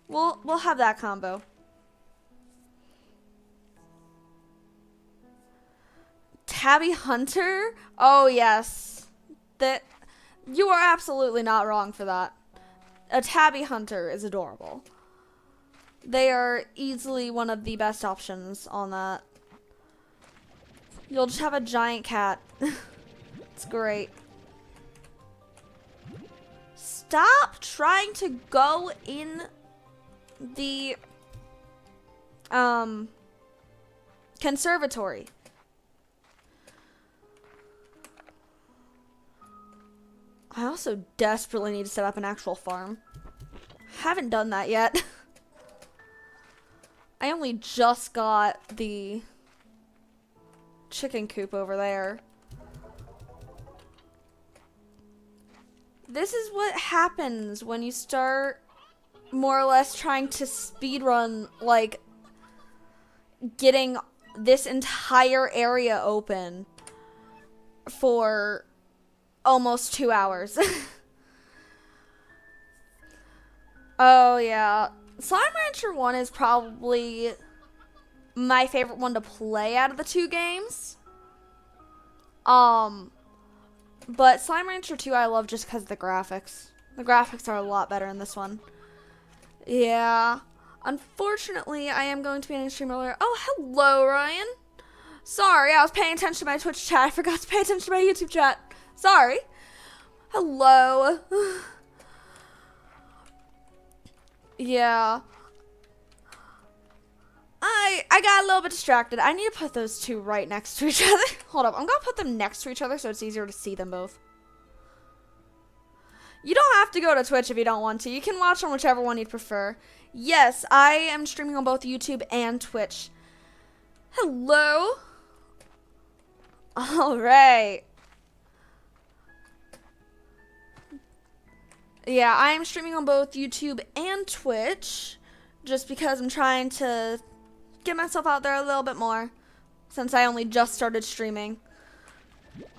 we'll have that combo. Tabby Hunter? Oh yes, that you are absolutely not wrong for that. A Tabby Hunter is adorable. They are easily one of the best options on that. You'll just have a giant cat. It's great. Stop trying to go in the conservatory. I also desperately need to set up an actual farm. Haven't done that yet. I only just got the chicken coop over there. This is what happens when you start more or less trying to speedrun, like, getting this entire area open for almost 2 hours. Oh, yeah. Slime Rancher 1 is probably my favorite one to play out of the two games. But Slime Rancher 2 I love just because of the graphics. The graphics are a lot better in this one. Yeah. Unfortunately, I am going to be in a stream earlier. Oh, hello, Ryan. Sorry, I was paying attention to my Twitch chat. I forgot to pay attention to my YouTube chat. Sorry. Hello. Yeah. I got a little bit distracted. I need to put those two right next to each other. Hold up. I'm going to put them next to each other so it's easier to see them both. You don't have to go to Twitch if you don't want to. You can watch on whichever one you prefer. Yes, I am streaming on both YouTube and Twitch. Hello. All right. Yeah, I am streaming on both YouTube and Twitch just because I'm trying to get myself out there a little bit more. since I only just started streaming.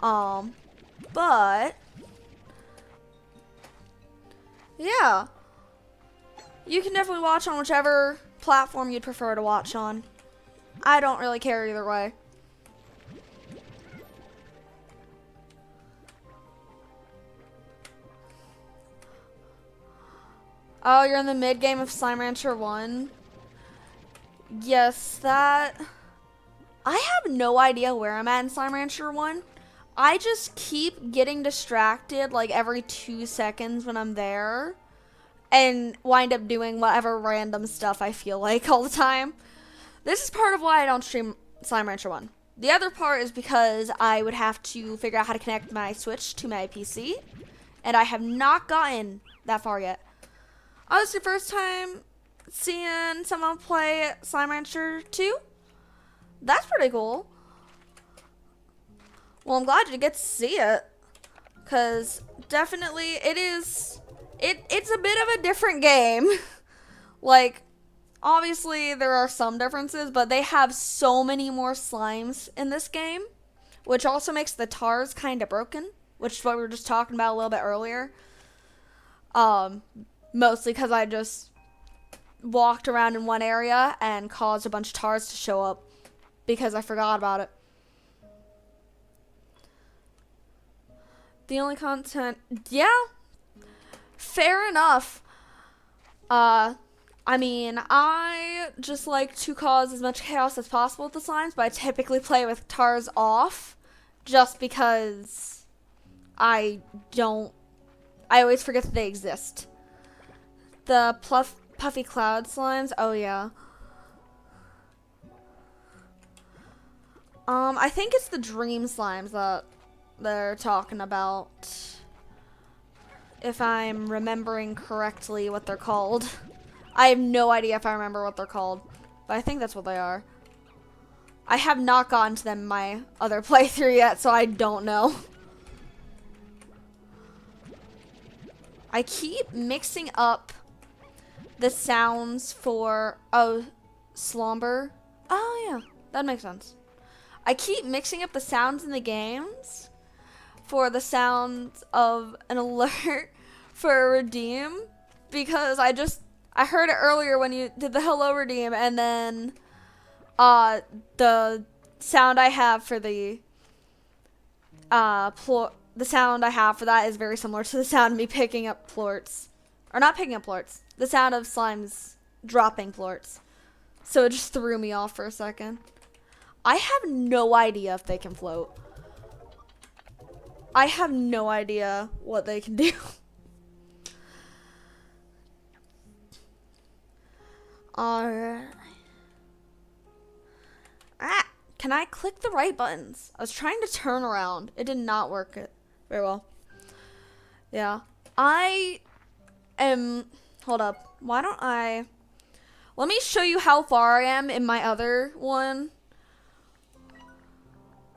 But yeah, you can definitely watch on whichever platform you'd prefer to watch on. I don't really care either way. Oh, you're in the mid game of Slime Rancher 1? Yes, that... I have no idea where I'm at in Slime Rancher 1. I just keep getting distracted like every 2 seconds when I'm there. And wind up doing whatever random stuff I feel like all the time. This is part of why I don't stream Slime Rancher 1. The other part is because I would have to figure out how to connect my Switch to my PC. And I have not gotten that far yet. Oh, this is your first time seeing someone play Slime Rancher 2? That's pretty cool. Well, I'm glad you get to see it. Because definitely it is... It's a bit of a different game. Like, obviously there are some differences, but they have so many more slimes in this game. Which also makes the TARs kind of broken. Which is what we were just talking about a little bit earlier. Mostly because I just walked around in one area and caused a bunch of TARs to show up because I forgot about it. The only content, yeah, fair enough. I mean, I just like to cause as much chaos as possible with the slimes, but I typically play with TARs off just because I always forget that they exist. The puffy cloud slimes. Oh, yeah. I think it's the dream slimes that they're talking about. If I'm remembering correctly what they're called. I have no idea if I remember what they're called. But I think that's what they are. I have not gotten to them in my other playthrough yet, so I don't know. I keep mixing up the sounds for, slumber. Oh, yeah, that makes sense. I keep mixing up the sounds in the games for the sounds of an alert for a redeem because I heard it earlier when you did the hello redeem, and then the sound I have for the sound I have for that is very similar to the sound of me picking up plorts. Or not picking up plorts. The sound of slimes dropping plorts. So it just threw me off for a second. I have no idea if they can float. I have no idea what they can do. Alright. Can I click the right buttons? I was trying to turn around. It did not work very well. Yeah. Hold up. Why don't I... Let me show you how far I am in my other one.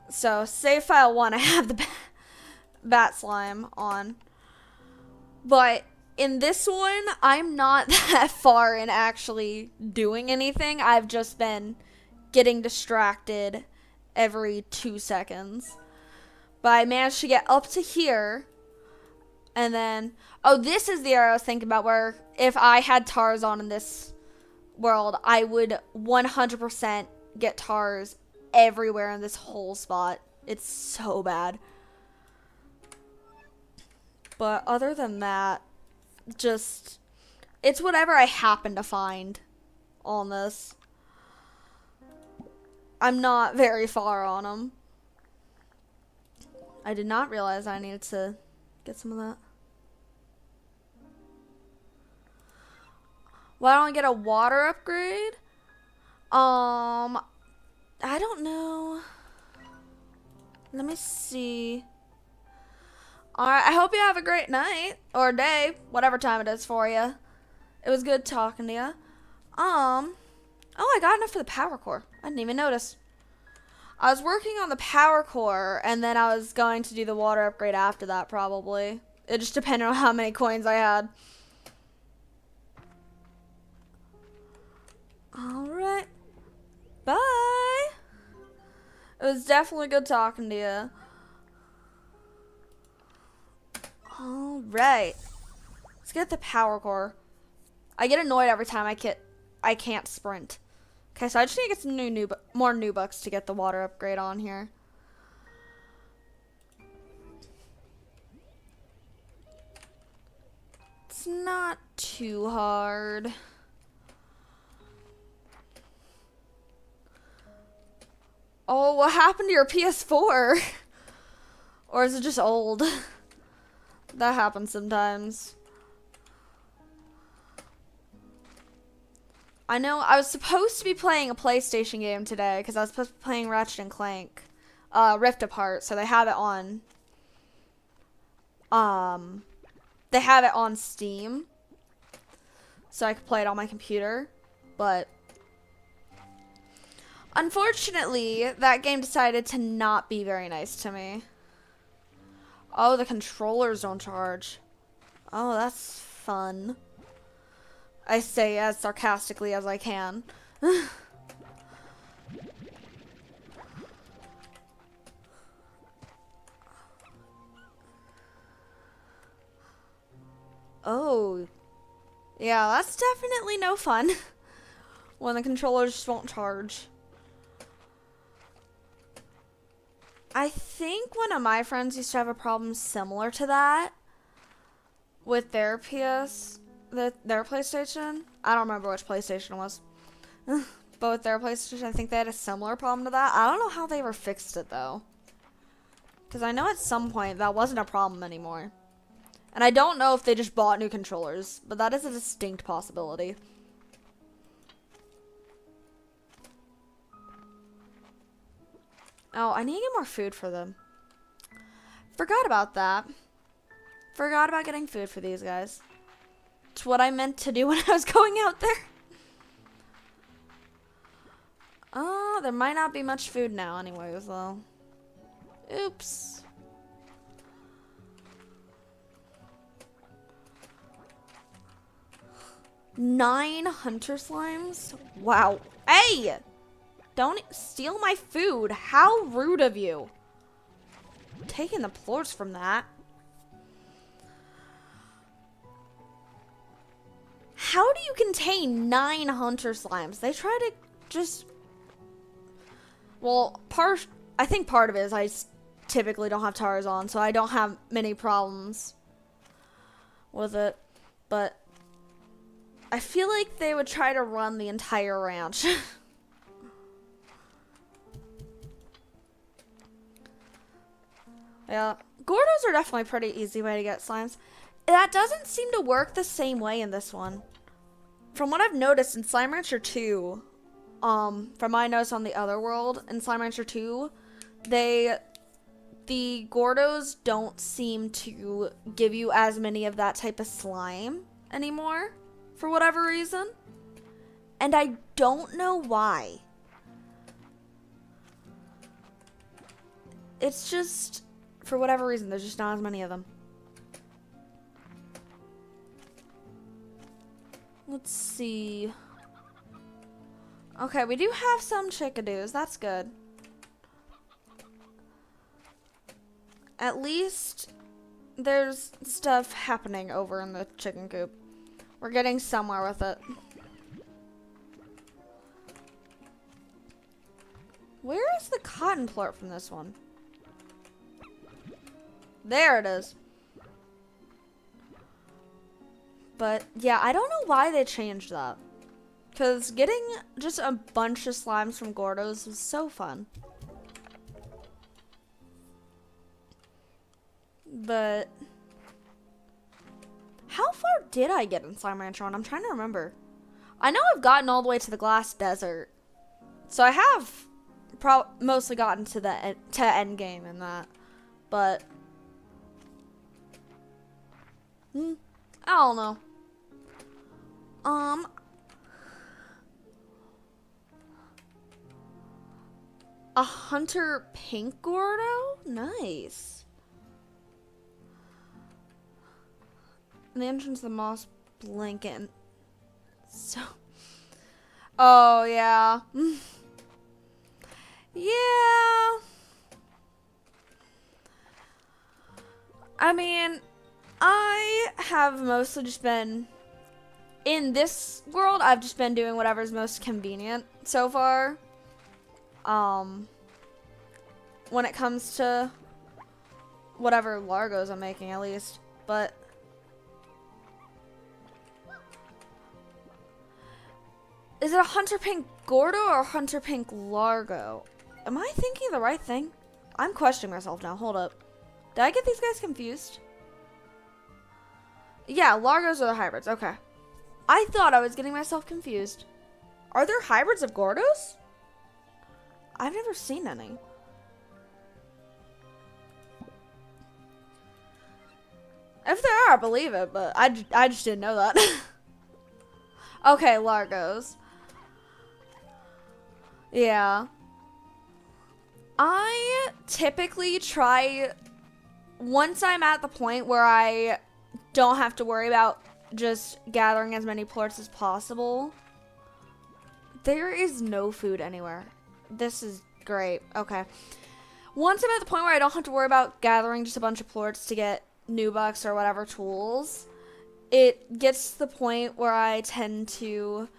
So, save file 1, I have the bat slime on. But in this one, I'm not that far in actually doing anything. I've just been getting distracted every 2 seconds. But I managed to get up to here. And then, oh, this is the area I was thinking about where if I had TARs on in this world, I would 100% get TARs everywhere in this whole spot. It's so bad. But other than that, just, it's whatever I happen to find on this. I'm not very far on them. I did not realize I needed to get some of that. Why don't I get a water upgrade? I don't know. Let me see. Alright, I hope you have a great night. Or day. Whatever time it is for you. It was good talking to you. Oh, I got enough for the power core. I didn't even notice. I was working on the power core, and then I was going to do the water upgrade after that, probably. It just depended on how many coins I had. Alright. Bye. was definitely good talking to you. Alright. Let's get the power core. I get annoyed every time I can't sprint. Okay, so I just need to get some more new bucks to get the water upgrade on here. It's not too hard. Oh, what happened to your PS4? Or is it just old? That happens sometimes. I know I was supposed to be playing a PlayStation game today because I was supposed to be playing Ratchet and Clank Rift Apart, so they have it on Steam. So I could play it on my computer, but unfortunately, that game decided to not be very nice to me. Oh, the controllers don't charge. Oh, that's fun. I say as sarcastically as I can. Oh. Yeah, that's definitely no fun. When the controllers just won't charge. I think one of my friends used to have a problem similar to that with their their PlayStation. I don't remember which PlayStation it was. But with their PlayStation, I think they had a similar problem to that. I don't know how they ever fixed it, though. Because I know at some point that wasn't a problem anymore. And I don't know if they just bought new controllers, but that is a distinct possibility. Oh, I need to get more food for them. Forgot about that. Forgot about getting food for these guys. It's what I meant to do when I was going out there. Oh, there might not be much food now anyways, though. Oops. Nine hunter slimes? Wow. Hey! Don't steal my food. How rude of you. I'm taking the plorts from that. How do you contain 9 hunter slimes? They try to just... Well, I think part of it is I typically don't have tires on, so I don't have many problems with it. But I feel like they would try to run the entire ranch. Yeah, Gordos are definitely a pretty easy way to get slimes. That doesn't seem to work the same way in this one. From what I've noticed in Slime Rancher 2, from my notes on the other world, in Slime Rancher 2, the Gordos don't seem to give you as many of that type of slime anymore, for whatever reason. And I don't know why. It's just... For whatever reason, there's just not as many of them. Let's see. Okay, we do have some chickadoos. That's good. At least there's stuff happening over in the chicken coop. We're getting somewhere with it. Where is the cotton plort from this one? There it is. But, yeah, I don't know why they changed that. Because getting just a bunch of slimes from Gordos was so fun. But, how far did I get in Slime Rancher 1? I'm trying to remember. I know I've gotten all the way to the Glass Desert. So I have mostly gotten to the end game in that. But... I don't know. A hunter pink Gordo? Nice. And the entrance of the moss blanket. So. Oh, yeah. Yeah. I mean, I have mostly just been, in this world, I've just been doing whatever's most convenient so far. When it comes to whatever Largos I'm making, at least. But is it a Hunter Pink Gordo or a Hunter Pink Largo? Am I thinking the right thing? I'm questioning myself now. Hold up. Did I get these guys confused? Yeah, Largos are the hybrids. Okay. I thought I was getting myself confused. Are there hybrids of Gordos? I've never seen any. If there are, I believe it, but I just didn't know that. Okay, Largos. Yeah. I typically try, once I'm at the point where I don't have to worry about just gathering as many plorts as possible. There is no food anywhere. This is great. Okay. Once I'm at the point where I don't have to worry about gathering just a bunch of plorts to get Nubucks or whatever tools, it gets to the point where I tend to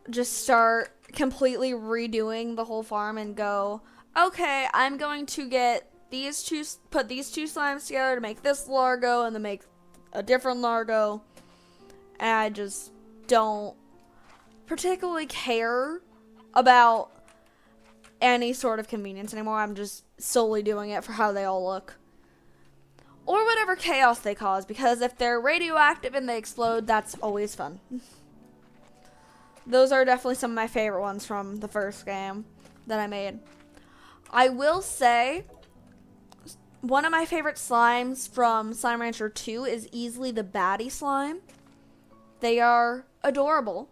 just start completely redoing the whole farm and go, okay, I'm going to get these two, put these two slimes together to make this Largo and then make a different Largo. And I just don't particularly care about any sort of convenience anymore. I'm just solely doing it for how they all look. Or whatever chaos they cause, because if they're radioactive and they explode, that's always fun. Those are definitely some of my favorite ones from the first game that I made. I will say, one of my favorite slimes from Slime Rancher 2 is easily the baddie slime. They are adorable.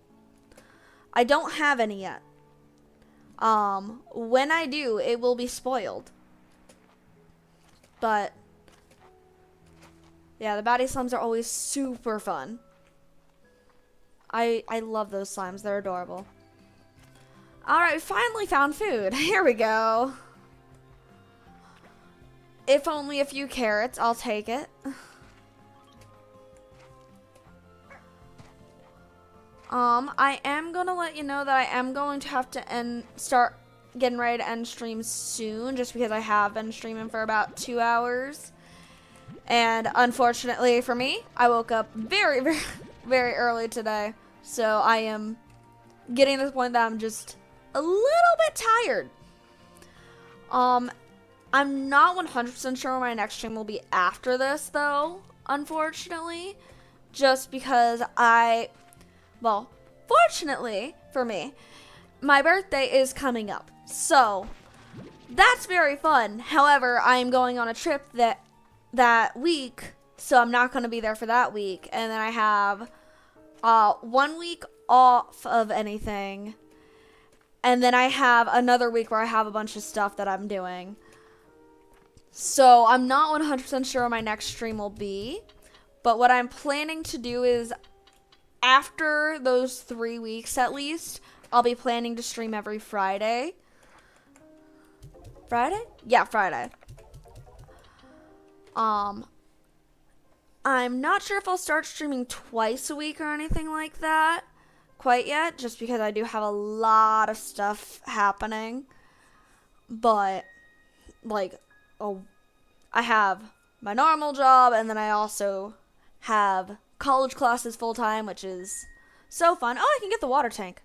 I don't have any yet. When I do, it will be spoiled. But yeah, the baddie slimes are always super fun. I love those slimes. They're adorable. Alright, we finally found food. Here we go. If only a few carrots, I'll take it. I am going to let you know that I am going to have to start getting ready to end stream soon, just because I have been streaming for about 2 hours. And unfortunately for me, I woke up very, very, very early today. So I am getting to the point that I'm just a little bit tired. I'm not 100% sure my next stream will be after this, though, unfortunately. Just because well, fortunately for me, my birthday is coming up. So that's very fun. However, I am going on a trip that week, so I'm not going to be there for that week. And then I have 1 week off of anything. And then I have another week where I have a bunch of stuff that I'm doing. So I'm not 100% sure my next stream will be. But what I'm planning to do is, after those 3 weeks at least, I'll be planning to stream every Friday. Friday? Yeah, Friday. I'm not sure if I'll start streaming twice a week or anything like that quite yet, just because I do have a lot of stuff happening. But, like, I have my normal job, and then I also have college classes full-time, which is so fun. Oh, I can get the water tank.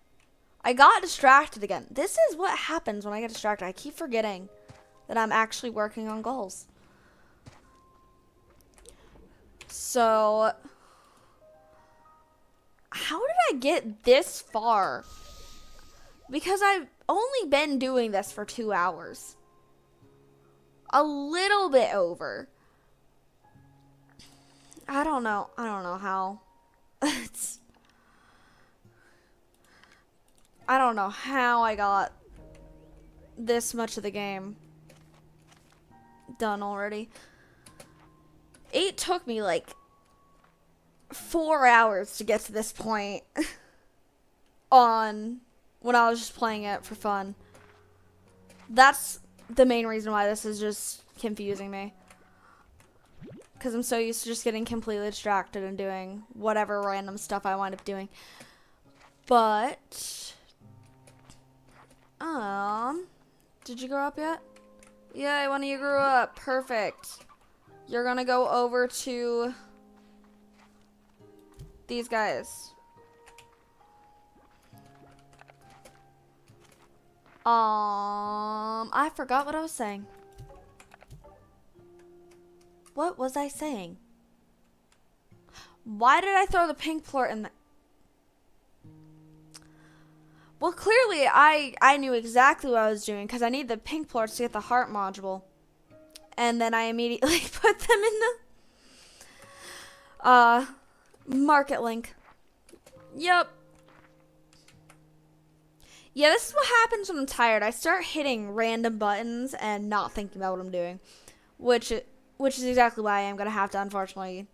I got distracted again. This is what happens when I get distracted. I keep forgetting that I'm actually working on goals. So, how did I get this far? Because I've only been doing this for 2 hours. A little bit over. I don't know how. I don't know how I got this much of the game done already. It took me like 4 hours to get to this point when I was just playing it for fun. That's the main reason why this is just confusing me. because I'm so used to just getting completely distracted and doing whatever random stuff I wind up doing. But, did you grow up yet? Yeah, one of you grew up. Perfect. You're gonna go over to these guys. I forgot what I was saying. What was I saying? Why did I throw the pink plort in the... Well, clearly I knew exactly what I was doing because I need the pink plorts to get the heart module. And then I immediately put them in the market link. Yep. Yeah, this is what happens when I'm tired. I start hitting random buttons and not thinking about what I'm doing. Which is exactly why I'm going to have to, unfortunately,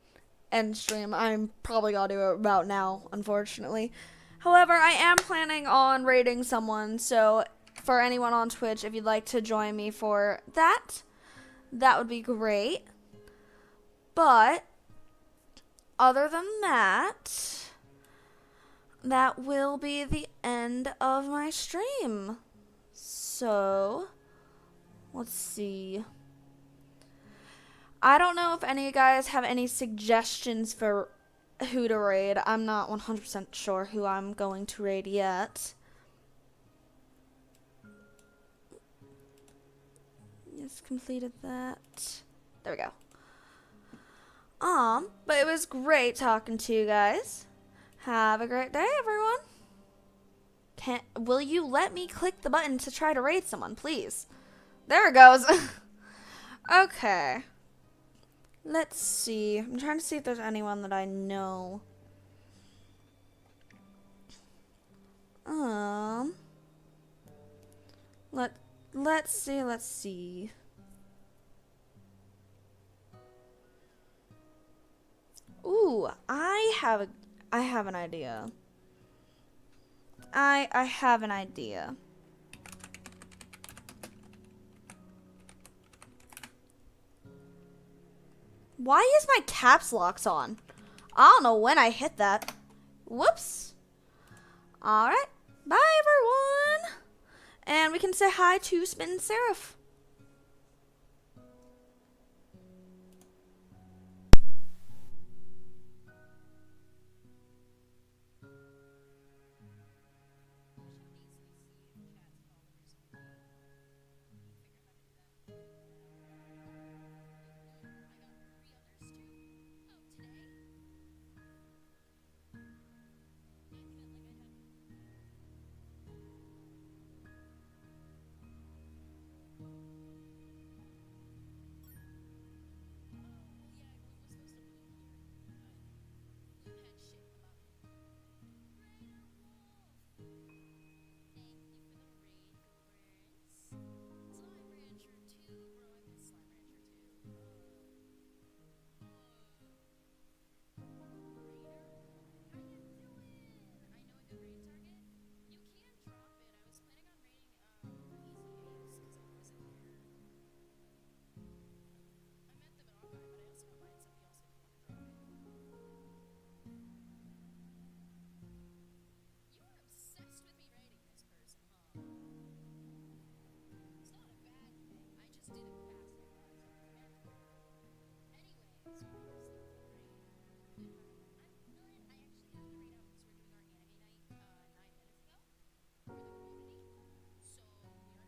end stream. I'm probably going to do it about now, unfortunately. However, I am planning on raiding someone, so for anyone on Twitch, if you'd like to join me for that, that would be great. But, other than that, that will be the end of my stream. So, let's see. I don't know if any of you guys have any suggestions for who to raid. I'm not 100% sure who I'm going to raid yet. Just completed that. There we go. But it was great talking to you guys. Have a great day, everyone. Will you let me click the button to try to raid someone, please? There it goes. Okay. Let's see. I'm trying to see if there's anyone that I know. Let's see. Ooh, I have an idea. I have an idea. Why is my caps locks on? I don't know when I hit that. Whoops. Alright. Bye, everyone. And we can say hi to Spin Seraph.